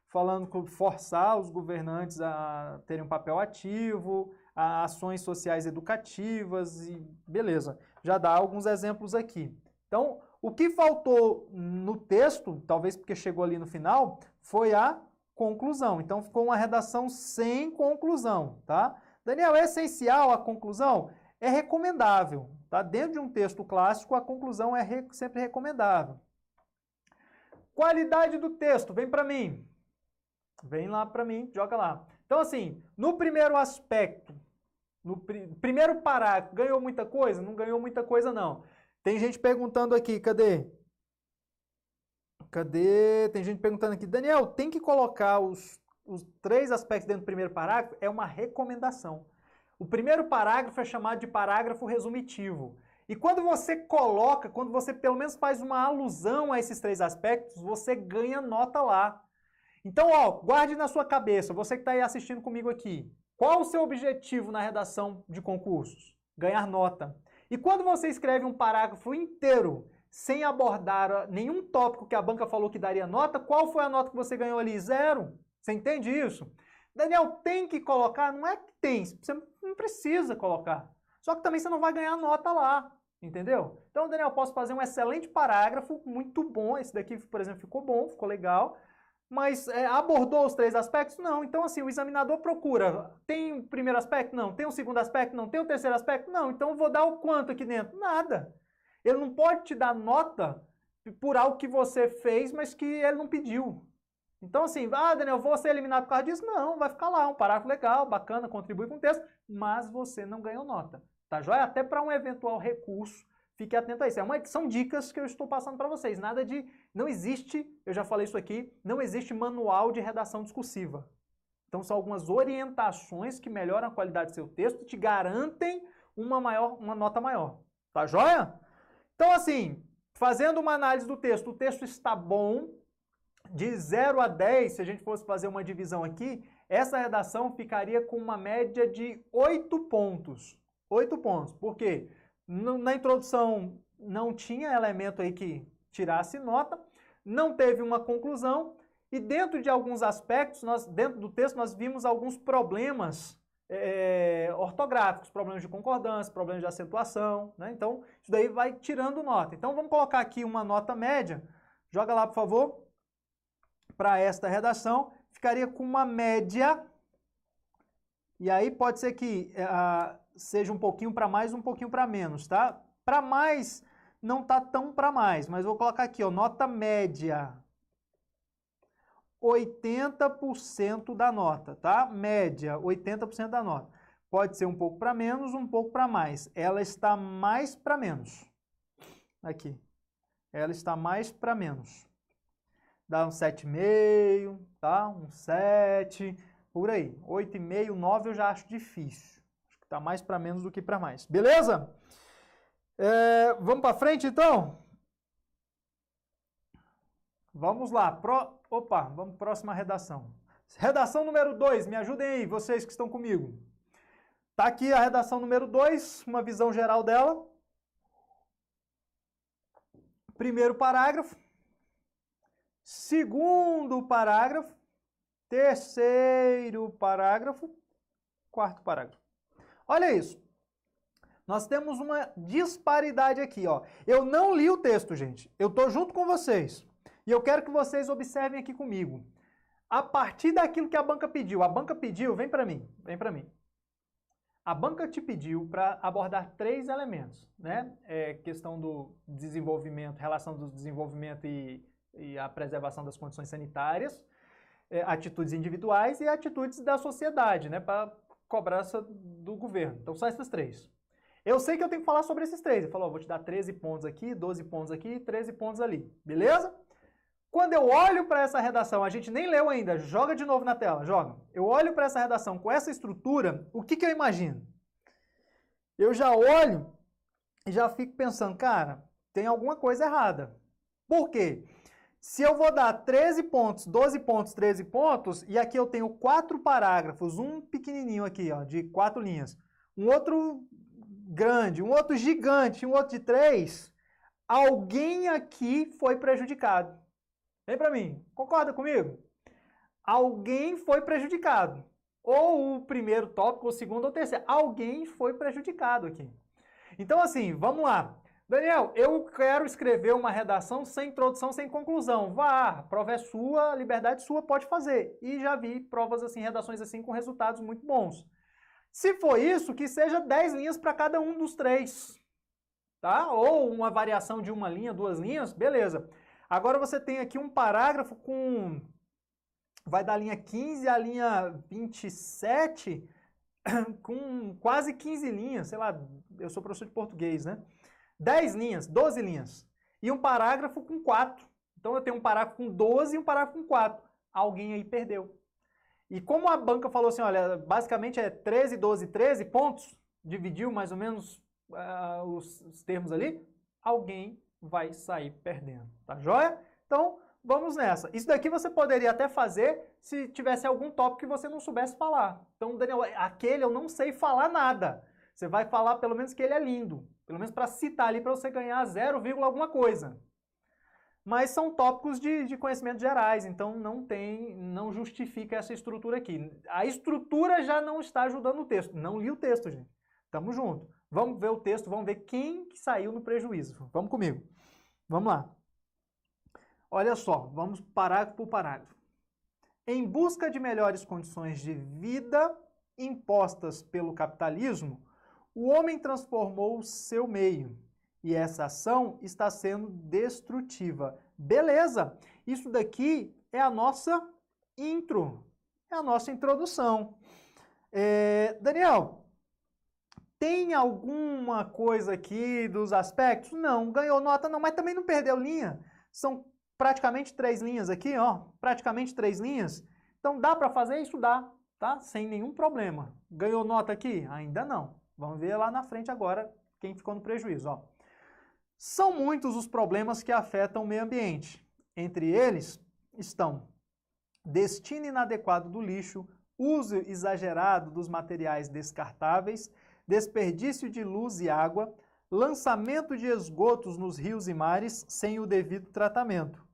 Falando com forçar os governantes a terem um papel ativo, a ações sociais educativas e beleza. Já dá alguns exemplos aqui. Então, o que faltou no texto, talvez porque chegou ali no final, foi a conclusão. Então, ficou uma redação sem conclusão, tá? Daniel, é essencial a conclusão? É recomendável, tá? Dentro de um texto clássico, a conclusão é sempre recomendável. Qualidade do texto, vem para mim. Vem lá para mim, joga lá. Então, assim, no primeiro aspecto, no primeiro parágrafo, ganhou muita coisa? Não ganhou muita coisa, não. Tem gente perguntando aqui, cadê? Tem gente perguntando aqui, Daniel, tem que colocar os 3 aspectos dentro do primeiro parágrafo? É uma recomendação. O primeiro parágrafo é chamado de parágrafo resumitivo. E quando você coloca, quando você pelo menos faz uma alusão a esses 3 aspectos, você ganha nota lá. Então, ó, guarde na sua cabeça, você que está aí assistindo comigo aqui, qual o seu objetivo na redação de concursos? Ganhar nota. E quando você escreve um parágrafo inteiro, sem abordar nenhum tópico que a banca falou que daria nota, qual foi a nota que você ganhou ali? 0. Você entende isso? Daniel, tem que colocar? Não é que tem, você não precisa colocar. Só que também você não vai ganhar nota lá, entendeu? Então, Daniel, posso fazer um excelente parágrafo, muito bom, esse daqui, por exemplo, ficou bom, ficou legal, mas abordou os 3 aspectos? Não. Então, assim, o examinador procura, tem o primeiro aspecto? Não. Tem o segundo aspecto? Não. Tem o terceiro aspecto? Não. Então, eu vou dar o quanto aqui dentro? Nada. Ele não pode te dar nota por algo que você fez, mas que ele não pediu. Então, assim, Daniel, vou ser eliminado por causa disso? Não, vai ficar lá, um parágrafo legal, bacana, contribui com o texto, mas você não ganhou nota. Tá joia? Até para um eventual recurso, fique atento a isso. São dicas que eu estou passando para vocês. Nada de... Não existe, eu já falei isso aqui, não existe manual de redação discursiva. Então, são algumas orientações que melhoram a qualidade do seu texto e te garantem uma nota maior. Tá joia? Então, assim, fazendo uma análise do texto, o texto está bom. De 0 a 10, se a gente fosse fazer uma divisão aqui, essa redação ficaria com uma média de 8 pontos. 8 pontos. Por quê? Na introdução não tinha elemento aí que tirasse nota, não teve uma conclusão, e dentro de alguns aspectos, dentro do texto, nós vimos alguns problemas ortográficos, problemas de concordância, problemas de acentuação, né? Então, isso daí vai tirando nota. Então, vamos colocar aqui uma nota média. Joga lá, por favor. Para esta redação, ficaria com uma média, e aí pode ser que seja um pouquinho para mais, um pouquinho para menos, tá? Para mais, não tá tão para mais, mas vou colocar aqui, ó, nota média, 80% da nota, tá? Média, 80% da nota. Pode ser um pouco para menos, um pouco para mais. Ela está mais para menos. Aqui. Ela está mais para menos. Dá um 7,5, tá? Um 7, por aí. 8,5, 9 eu já acho difícil. Acho que tá mais para menos do que para mais. Beleza? Vamos para frente, então? Vamos lá. Vamos para a próxima redação. Redação número 2, me ajudem aí, vocês que estão comigo. Tá aqui a redação número 2, uma visão geral dela. Primeiro parágrafo. Segundo parágrafo, terceiro parágrafo, quarto parágrafo. Olha isso. Nós temos uma disparidade aqui, ó. Eu não li o texto, gente. Eu tô junto com vocês. E eu quero que vocês observem aqui comigo. A partir daquilo que a banca pediu, vem para mim, vem para mim. A banca te pediu para abordar 3 elementos, né? Questão do desenvolvimento, relação do desenvolvimento e a preservação das condições sanitárias, atitudes individuais e atitudes da sociedade, né, para cobrança do governo. Então, só essas 3. Eu sei que eu tenho que falar sobre esses 3. Eu falo, vou te dar 13 pontos aqui, 12 pontos aqui, 13 pontos ali. Beleza? Quando eu olho para essa redação, a gente nem leu ainda, joga de novo na tela, joga. Eu olho para essa redação com essa estrutura, o que eu imagino? Eu já olho e já fico pensando, cara, tem alguma coisa errada. Por quê? Se eu vou dar 13 pontos, 12 pontos, 13 pontos, e aqui eu tenho 4 parágrafos, um pequenininho aqui, ó, de 4 linhas, um outro grande, um outro gigante, um outro de 3, alguém aqui foi prejudicado. Vem para mim, concorda comigo? Alguém foi prejudicado. Ou o primeiro tópico, ou o segundo, ou o terceiro. Alguém foi prejudicado aqui. Então, assim, vamos lá. Daniel, eu quero escrever uma redação sem introdução, sem conclusão. Vá, a prova é sua, a liberdade sua, pode fazer. E já vi provas assim, redações assim, com resultados muito bons. Se for isso, que seja 10 linhas para cada um dos 3. Tá? Ou uma variação de 1 linha, 2 linhas, beleza. Agora você tem aqui um parágrafo com... vai da linha 15 à linha 27, com quase 15 linhas, sei lá, eu sou professor de português, né? 10 linhas, 12 linhas. E um parágrafo com 4. Então eu tenho um parágrafo com 12 e um parágrafo com 4. Alguém aí perdeu. E como a banca falou assim, olha, basicamente é 13, 12, 13 pontos, dividiu mais ou menos os termos ali, alguém vai sair perdendo. Tá joia? Então, vamos nessa. Isso daqui você poderia até fazer se tivesse algum tópico que você não soubesse falar. Então, Daniel, aquele eu não sei falar nada. Você vai falar pelo menos que ele é lindo, pelo menos para citar ali para você ganhar 0, alguma coisa. Mas são tópicos de conhecimentos gerais, então não justifica essa estrutura aqui. A estrutura já não está ajudando o texto. Não li o texto, gente. Tamo junto. Vamos ver o texto, vamos ver quem que saiu no prejuízo. Vamos comigo. Vamos lá. Olha só, vamos parágrafo por parágrafo. Em busca de melhores condições de vida impostas pelo capitalismo, o homem transformou o seu meio. E essa ação está sendo destrutiva. Beleza, isso daqui é a nossa intro, é a nossa introdução. Daniel, tem alguma coisa aqui dos aspectos? Não, ganhou nota não, mas também não perdeu linha. São praticamente 3 linhas aqui, ó, praticamente 3 linhas. Então dá para fazer isso? Dá, tá? Sem nenhum problema. Ganhou nota aqui? Ainda não. Vamos ver lá na frente agora quem ficou no prejuízo, ó. São muitos os problemas que afetam o meio ambiente. Entre eles estão destino inadequado do lixo, uso exagerado dos materiais descartáveis, desperdício de luz e água, lançamento de esgotos nos rios e mares sem o devido tratamento.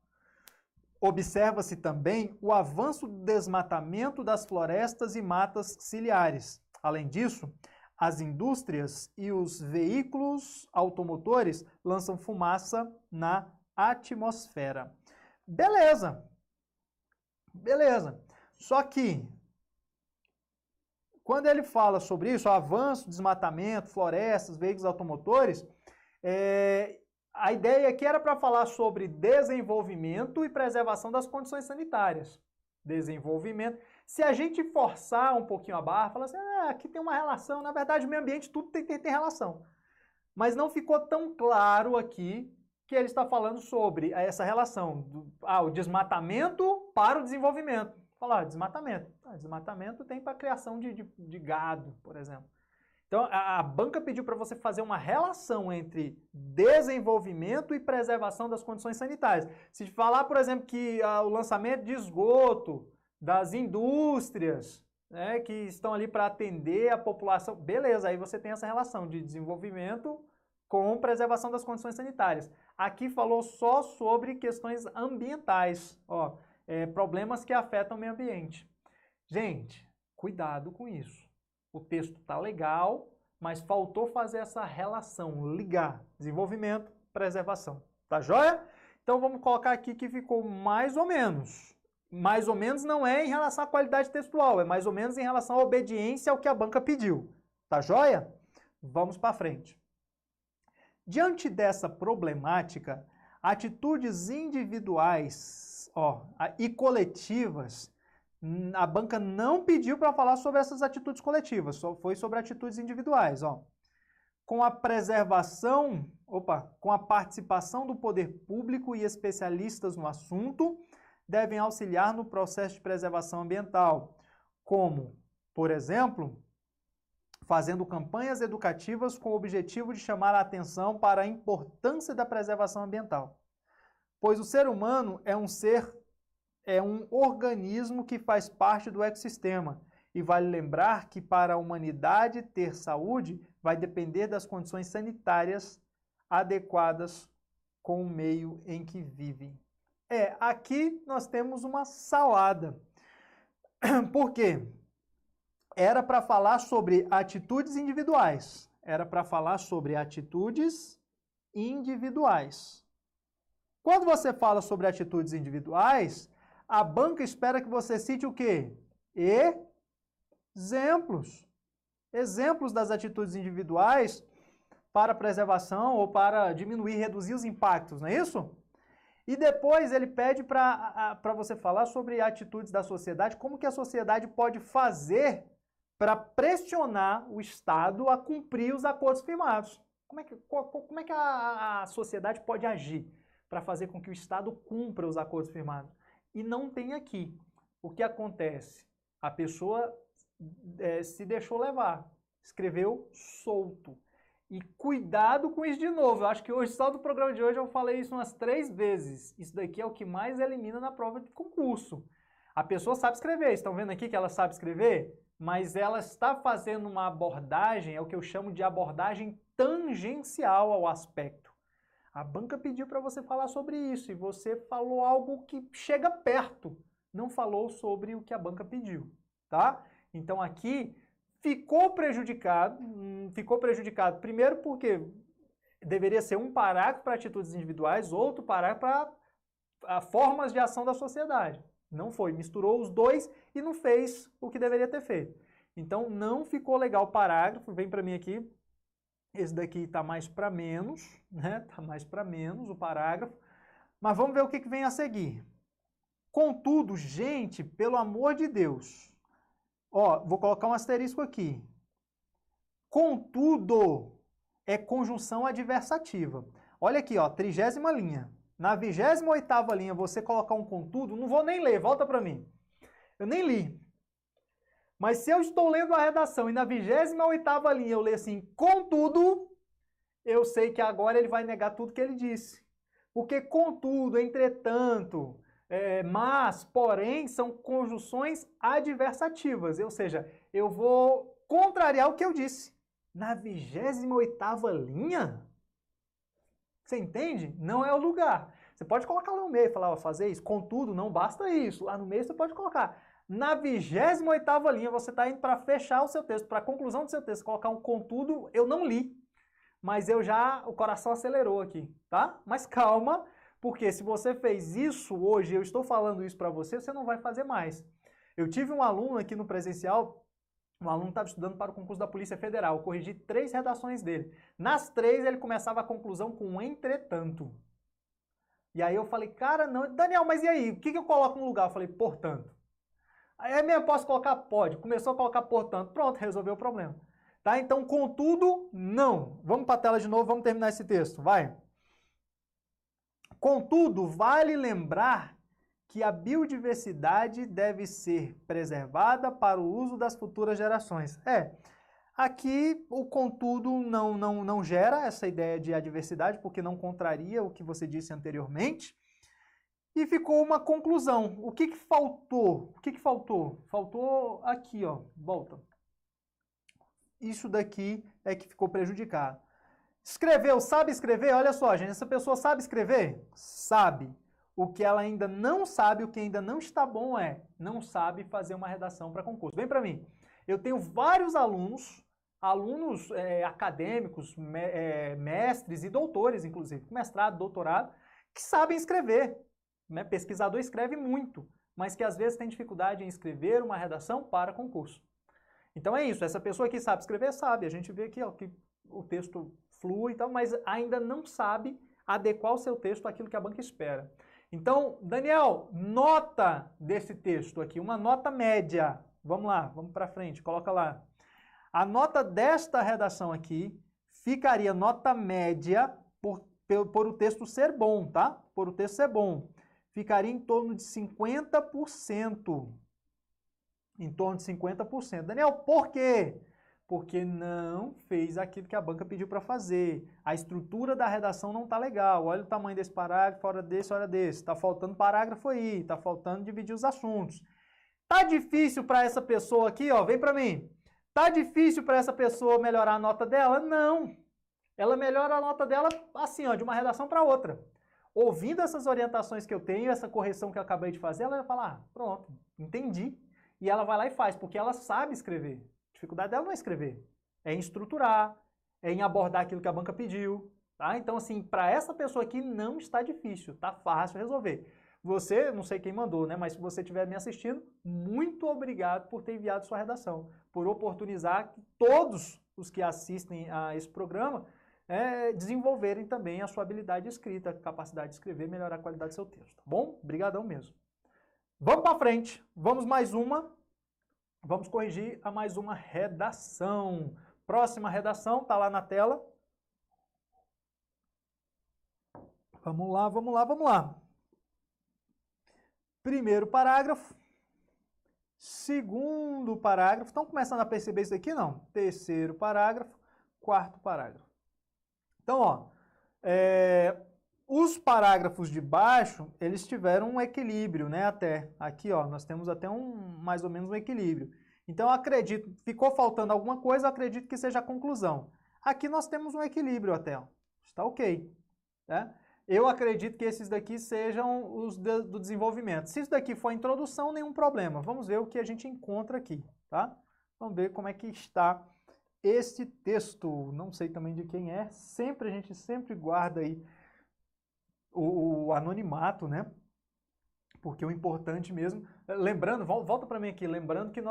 Observa-se também o avanço do desmatamento das florestas e matas ciliares. Além disso, as indústrias e os veículos automotores lançam fumaça na atmosfera. Beleza. Beleza. Só que, quando ele fala sobre isso, avanço, desmatamento, florestas, veículos automotores, a ideia aqui era para falar sobre desenvolvimento e preservação das condições sanitárias. Desenvolvimento. Se a gente forçar um pouquinho a barra, falar assim, aqui tem uma relação, na verdade o meio ambiente tudo tem relação. Mas não ficou tão claro aqui que ele está falando sobre essa relação, o desmatamento para o desenvolvimento. Falar, desmatamento. Desmatamento tem para a criação de gado, por exemplo. Então a banca pediu para você fazer uma relação entre desenvolvimento e preservação das condições sanitárias. Se falar, por exemplo, que o lançamento de esgoto das indústrias, né, que estão ali para atender a população, beleza, aí você tem essa relação de desenvolvimento com preservação das condições sanitárias. Aqui falou só sobre questões ambientais, ó, problemas que afetam o meio ambiente. Gente, cuidado com isso. O texto está legal, mas faltou fazer essa relação, ligar desenvolvimento, preservação. Tá joia? Então vamos colocar aqui que ficou mais ou menos. Mais ou menos não é em relação à qualidade textual, é mais ou menos em relação à obediência ao que a banca pediu. Tá joia? Vamos para frente. Diante dessa problemática, atitudes individuais e coletivas, a banca não pediu para falar sobre essas atitudes coletivas, só foi sobre atitudes individuais. Com a com a participação do poder público e especialistas no assunto, devem auxiliar no processo de preservação ambiental, como, por exemplo, fazendo campanhas educativas com o objetivo de chamar a atenção para a importância da preservação ambiental. Pois o ser humano é um organismo que faz parte do ecossistema, e vale lembrar que para a humanidade ter saúde vai depender das condições sanitárias adequadas com o meio em que vive. Aqui nós temos uma salada. Por quê? Era para falar sobre atitudes individuais. Era para falar sobre atitudes individuais. Quando você fala sobre atitudes individuais, a banca espera que você cite o quê? Exemplos. Exemplos das atitudes individuais para preservação ou para diminuir, reduzir os impactos, não é isso? E depois ele pede para você falar sobre atitudes da sociedade, como que a sociedade pode fazer para pressionar o Estado a cumprir os acordos firmados. Como é que a sociedade pode agir para fazer com que o Estado cumpra os acordos firmados? E não tem aqui. O que acontece? A pessoa se deixou levar, escreveu solto. E cuidado com isso de novo. Eu acho que hoje, só do programa de hoje, eu falei isso umas 3 vezes. Isso daqui é o que mais elimina na prova de concurso. A pessoa sabe escrever. Estão vendo aqui que ela sabe escrever? mas ela está fazendo uma abordagem, é o que eu chamo de abordagem tangencial ao aspecto. A banca pediu para você falar sobre isso e você falou algo que chega perto, não falou sobre o que a banca pediu, tá? Então aqui ficou prejudicado primeiro porque deveria ser um parágrafo para atitudes individuais, outro parágrafo para formas de ação da sociedade. Não foi, misturou os dois e não fez o que deveria ter feito. Então não ficou legal o parágrafo, vem para mim aqui, esse daqui está mais para menos, né? Está mais para menos o parágrafo, mas vamos ver o que vem a seguir. Contudo, gente, pelo amor de Deus, ó, vou colocar um asterisco aqui. Contudo é conjunção adversativa. Olha aqui, ó, 30ª linha. Na 28ª linha, você colocar um contudo, não vou nem ler, volta para mim. Eu nem li. Mas se eu estou lendo a redação e na 28ª linha eu leio assim, contudo, eu sei que agora ele vai negar tudo que ele disse. Porque contudo, entretanto, mas, porém, são conjunções adversativas. Ou seja, eu vou contrariar o que eu disse. Na 28ª linha? Você entende? Não é o lugar. Você pode colocar lá no meio e falar, ó, fazer isso. Contudo, não basta isso. Lá no meio você pode colocar. Na 28ª linha, você está indo para fechar o seu texto, para a conclusão do seu texto, colocar um contudo, eu não li. Mas o coração acelerou aqui, tá? Mas calma, porque se você fez isso hoje, eu estou falando isso para você, você não vai fazer mais. Eu tive um aluno aqui no presencial, um aluno estava estudando para o concurso da Polícia Federal, eu corrigi 3 redações dele. Nas 3 ele começava a conclusão com um entretanto. E aí eu falei, cara, não, Daniel, mas e aí? O que eu coloco no lugar? Eu falei, portanto. Aí mesmo posso colocar? Pode. Começou a colocar portanto. Pronto, resolveu o problema. Tá? Então, contudo, não. Vamos para a tela de novo, vamos terminar esse texto. Vai. Contudo, vale lembrar que a biodiversidade deve ser preservada para o uso das futuras gerações. Aqui o contudo não gera essa ideia de adversidade, porque não contraria o que você disse anteriormente. E ficou uma conclusão. O que faltou? O que faltou? Faltou aqui, ó. Volta. Isso daqui é que ficou prejudicado. Escreveu, sabe escrever? Olha só, gente. Essa pessoa sabe escrever? Sabe. O que ela ainda não sabe, o que ainda não está bom não sabe fazer uma redação para concurso. Vem para mim. Eu tenho vários alunos acadêmicos, mestres e doutores, inclusive, mestrado, doutorado, que sabem escrever. Pesquisador escreve muito, mas que às vezes tem dificuldade em escrever uma redação para concurso. Então é isso, essa pessoa que sabe escrever, sabe. A gente vê aqui ó, que o texto flui e tal, mas ainda não sabe adequar o seu texto àquilo que a banca espera. Então, Daniel, nota desse texto aqui, uma nota média. Vamos lá, vamos para frente, coloca lá. A nota desta redação aqui ficaria nota média por o texto ser bom, tá? Por o texto ser bom. Ficaria em torno de 50%. Em torno de 50%. Daniel, por quê? Porque não fez aquilo que a banca pediu para fazer. A estrutura da redação não está legal. Olha o tamanho desse parágrafo, hora desse, hora desse. Está faltando parágrafo aí, está faltando dividir os assuntos. Tá difícil para essa pessoa aqui, ó, vem para mim. Tá difícil para essa pessoa melhorar a nota dela? Não. Ela melhora a nota dela assim, ó, de uma redação para outra. Ouvindo essas orientações que eu tenho, essa correção que eu acabei de fazer, ela vai falar, pronto, entendi. E ela vai lá e faz, porque ela sabe escrever. A dificuldade dela não é escrever, é em estruturar, é em abordar aquilo que a banca pediu. Tá? Então, assim, para essa pessoa aqui não está difícil, tá fácil resolver. Você, não sei quem mandou, né? Mas se você estiver me assistindo, muito obrigado por ter enviado sua redação, por oportunizar que todos os que assistem a esse programa desenvolverem também a sua habilidade de escrita, capacidade de escrever, melhorar a qualidade do seu texto, tá bom? Obrigadão mesmo. Vamos para frente, vamos mais uma, vamos corrigir a mais uma redação. Próxima redação, tá lá na tela. Vamos lá, vamos lá, vamos lá. Primeiro parágrafo, segundo parágrafo, estão começando a perceber isso aqui, não? Terceiro parágrafo, quarto parágrafo. Então, ó, os parágrafos de baixo, eles tiveram um equilíbrio, né, até. Aqui, ó, nós temos até mais ou menos um equilíbrio. Então, eu acredito, ficou faltando alguma coisa, eu acredito que seja a conclusão. Aqui nós temos um equilíbrio até, está ok. Né? Eu acredito que esses daqui sejam os do desenvolvimento. Se isso daqui for a introdução, nenhum problema. Vamos ver o que a gente encontra aqui, tá? Vamos ver como é que está esse texto. Não sei também de quem é. A gente sempre guarda aí o anonimato, né? Porque o importante mesmo... Lembrando, volta para mim aqui, lembrando que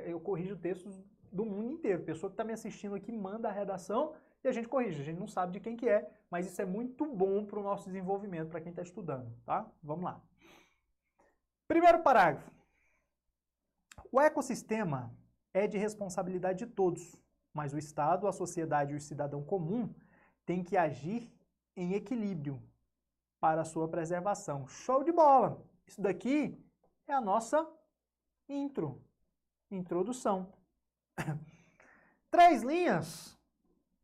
eu corrijo textos do mundo inteiro. A pessoa que está me assistindo aqui manda a redação e a gente corrige. A gente não sabe de quem que é, mas isso é muito bom para o nosso desenvolvimento, para quem está estudando, tá? Vamos lá. Primeiro parágrafo. O ecossistema é de responsabilidade de todos, mas o Estado, a sociedade e o cidadão comum têm que agir em equilíbrio para a sua preservação. Show de bola! Isso daqui é a nossa introdução. 3 linhas.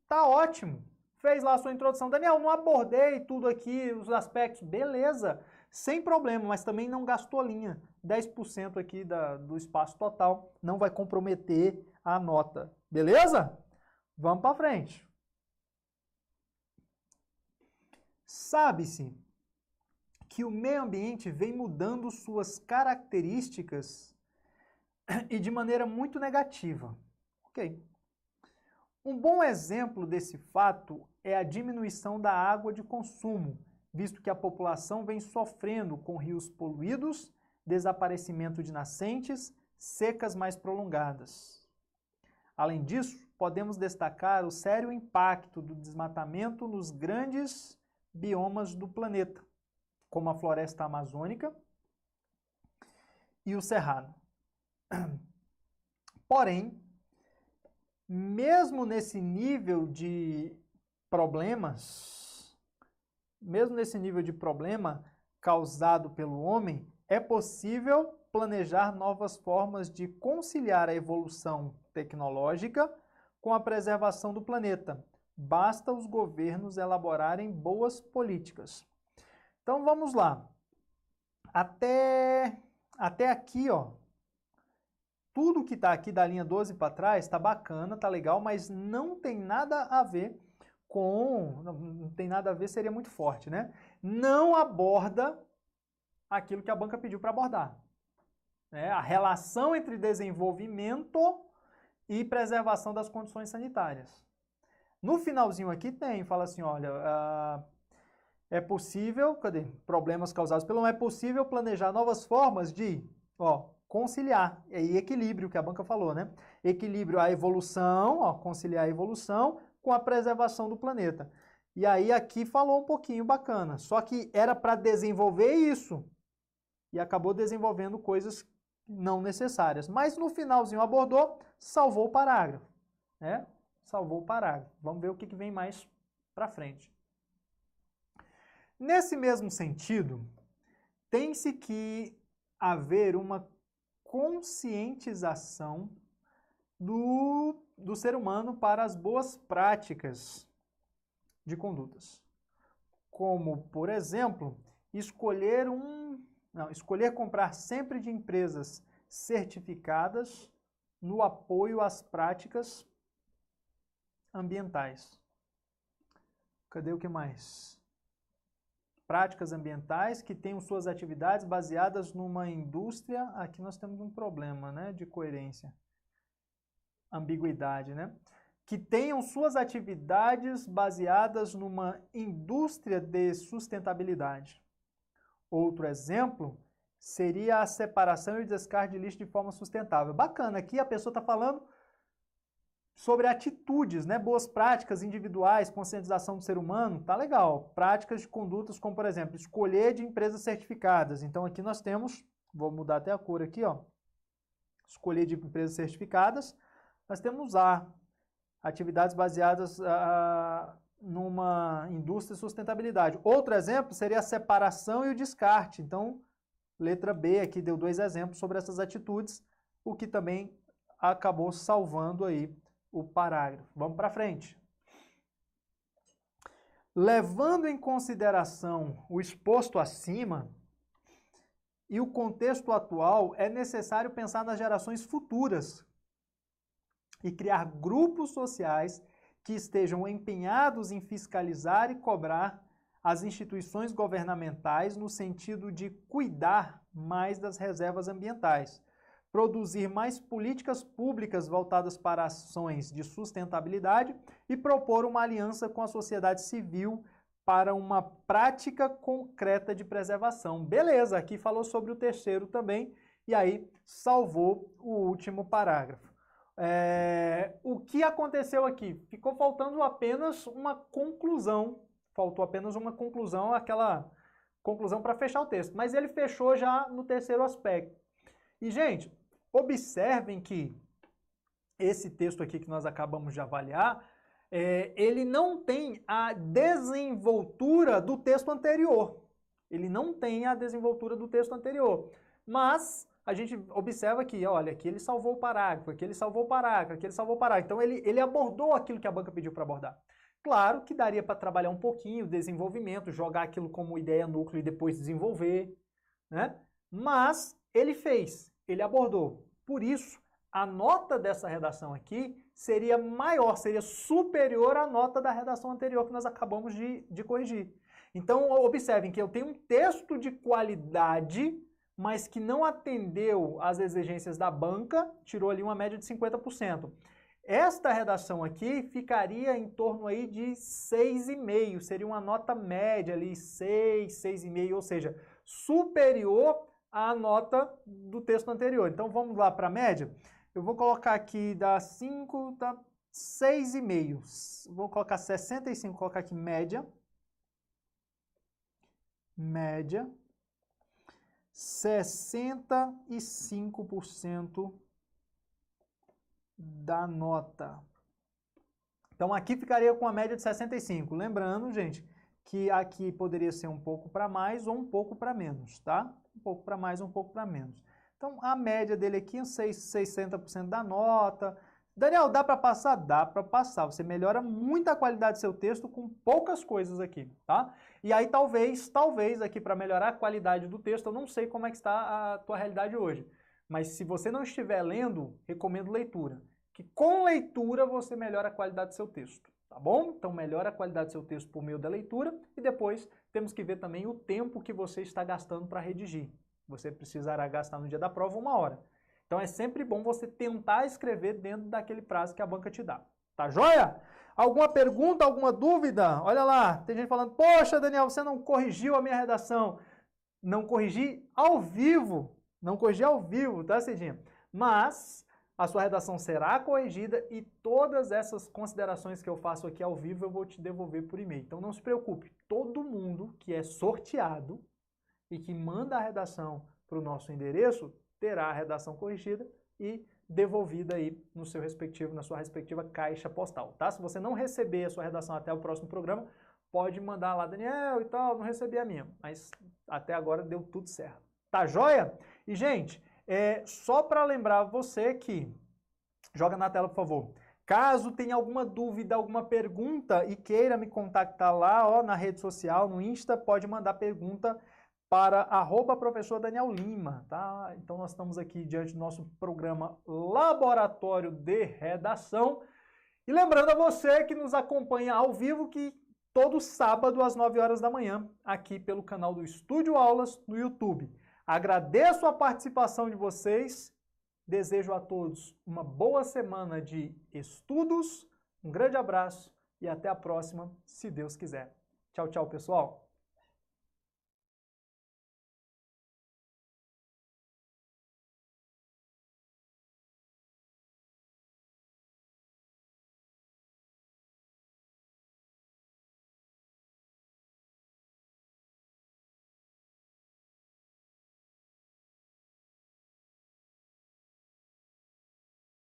Tá ótimo. Fez lá a sua introdução. Daniel, não abordei tudo aqui, os aspectos. Beleza, sem problema, mas também não gastou linha. 10% aqui do espaço total não vai comprometer a nota. Beleza? Vamos para frente. Sabe-se que o meio ambiente vem mudando suas características e de maneira muito negativa. Ok. Um bom exemplo desse fato é a diminuição da água de consumo, visto que a população vem sofrendo com rios poluídos, desaparecimento de nascentes, secas mais prolongadas. Além disso, podemos destacar o sério impacto do desmatamento nos grandes biomas do planeta, como a floresta amazônica e o cerrado. Porém, mesmo nesse nível de problemas, mesmo nesse nível de problema causado pelo homem, é possível planejar novas formas de conciliar a evolução tecnológica com a preservação do planeta. Basta os governos elaborarem boas políticas. Então vamos lá. Até aqui, ó. Tudo que está aqui da linha 12 para trás está bacana, está legal, mas não tem nada a ver com... Não tem nada a ver, seria muito forte, né? Não aborda aquilo que a banca pediu para abordar. Né? A relação entre desenvolvimento e preservação das condições sanitárias. No finalzinho aqui fala assim, olha, é possível, problemas causados pelo homem, é possível planejar novas formas de, conciliar, e equilíbrio, que a banca falou, né? Equilíbrio, a evolução, conciliar a evolução com a preservação do planeta. E aí aqui falou um pouquinho bacana, só que era para desenvolver isso, e acabou desenvolvendo coisas não necessárias. Mas no finalzinho abordou, salvou o parágrafo, né? Salvou o parágrafo. Vamos ver o que vem mais para frente. Nesse mesmo sentido, tem-se que haver uma conscientização do ser humano para as boas práticas de condutas. Como, por exemplo, escolher comprar sempre de empresas certificadas no apoio às práticas ambientais. Cadê o que mais? Práticas ambientais que tenham suas atividades baseadas numa indústria... Aqui nós temos um problema, né, de coerência. Ambiguidade, né? Que tenham suas atividades baseadas numa indústria de sustentabilidade. Outro exemplo seria a separação e descarte de lixo de forma sustentável. Bacana, aqui a pessoa está falando sobre atitudes, né? Boas práticas individuais, conscientização do ser humano, tá legal. Práticas de condutas como, por exemplo, escolher de empresas certificadas. Então aqui nós temos, vou mudar até a cor aqui, ó. Escolher de empresas certificadas. Nós temos A, atividades baseadas numa indústria de sustentabilidade. Outro exemplo seria a separação e o descarte. Então, letra B aqui deu 2 exemplos sobre essas atitudes, o que também acabou salvando aí o parágrafo. Vamos para frente. Levando em consideração o exposto acima e o contexto atual, é necessário pensar nas gerações futuras e criar grupos sociais que estejam empenhados em fiscalizar e cobrar as instituições governamentais no sentido de cuidar mais das reservas ambientais, produzir mais políticas públicas voltadas para ações de sustentabilidade e propor uma aliança com a sociedade civil para uma prática concreta de preservação. Beleza, aqui falou sobre o terceiro também, e aí salvou o último parágrafo. O que aconteceu aqui? Ficou faltando apenas uma conclusão. Faltou apenas uma conclusão, aquela conclusão para fechar o texto. Mas ele fechou já no terceiro aspecto. E, gente, observem que esse texto aqui que nós acabamos de avaliar, ele não tem a desenvoltura do texto anterior. Ele não tem a desenvoltura do texto anterior. Mas a gente observa que, olha, aqui ele salvou o parágrafo, aqui ele salvou o parágrafo, aqui ele salvou o parágrafo. Então ele abordou aquilo que a banca pediu para abordar. Claro que daria para trabalhar um pouquinho o desenvolvimento, jogar aquilo como ideia núcleo e depois desenvolver, né? Mas ele fez, ele abordou. Por isso, a nota dessa redação aqui seria maior, seria superior à nota da redação anterior que nós acabamos de corrigir. Então, observem que eu tenho um texto de qualidade, mas que não atendeu às exigências da banca, tirou ali uma média de 50%. Esta redação aqui ficaria em torno aí de 6,5, seria uma nota média ali, 6, 6,5, ou seja, superior à nota do texto anterior. Então vamos lá para a média. Eu vou colocar aqui da 5, dá 6,5. Vou colocar 65, vou colocar aqui média. Média. 65% da nota. Então aqui ficaria com a média de 65. Lembrando, gente, que aqui poderia ser um pouco para mais ou um pouco para menos, tá? Um pouco para mais, um pouco para menos. Então a média dele aqui é 60% da nota. Daniel, dá para passar? Dá para passar. Você melhora muito a qualidade do seu texto com poucas coisas aqui, tá? E aí talvez aqui para melhorar a qualidade do texto, eu não sei como é que está a tua realidade hoje. Mas se você não estiver lendo, recomendo leitura. Que com leitura você melhora a qualidade do seu texto, tá bom? Então melhora a qualidade do seu texto por meio da leitura e depois temos que ver também o tempo que você está gastando para redigir. Você precisará gastar no dia da prova 1 hora. Então é sempre bom você tentar escrever dentro daquele prazo que a banca te dá. Tá joia? Alguma pergunta, alguma dúvida? Olha lá, tem gente falando, poxa Daniel, você não corrigiu a minha redação. Não corrigi ao vivo. Não corrigi ao vivo, tá, Cidinha? Mas a sua redação será corrigida e todas essas considerações que eu faço aqui ao vivo eu vou te devolver por e-mail. Então não se preocupe, todo mundo que é sorteado e que manda a redação para o nosso endereço terá a redação corrigida e devolvida aí no seu respectivo, na sua respectiva caixa postal, tá? Se você não receber a sua redação até o próximo programa, pode mandar lá, Daniel e tal, não recebi a minha, mas até agora deu tudo certo. Tá joia? E, gente, só para lembrar você que, joga na tela, por favor, caso tenha alguma dúvida, alguma pergunta e queira me contactar lá, ó, na rede social, no Insta, pode mandar pergunta para @professor Daniel Lima, tá? Então nós estamos aqui diante do nosso programa Laboratório de Redação. E lembrando a você que nos acompanha ao vivo que todo sábado às 9 horas da manhã, aqui pelo canal do Estúdio Aulas no YouTube. Agradeço a participação de vocês, desejo a todos uma boa semana de estudos, um grande abraço e até a próxima, se Deus quiser. Tchau, tchau, pessoal!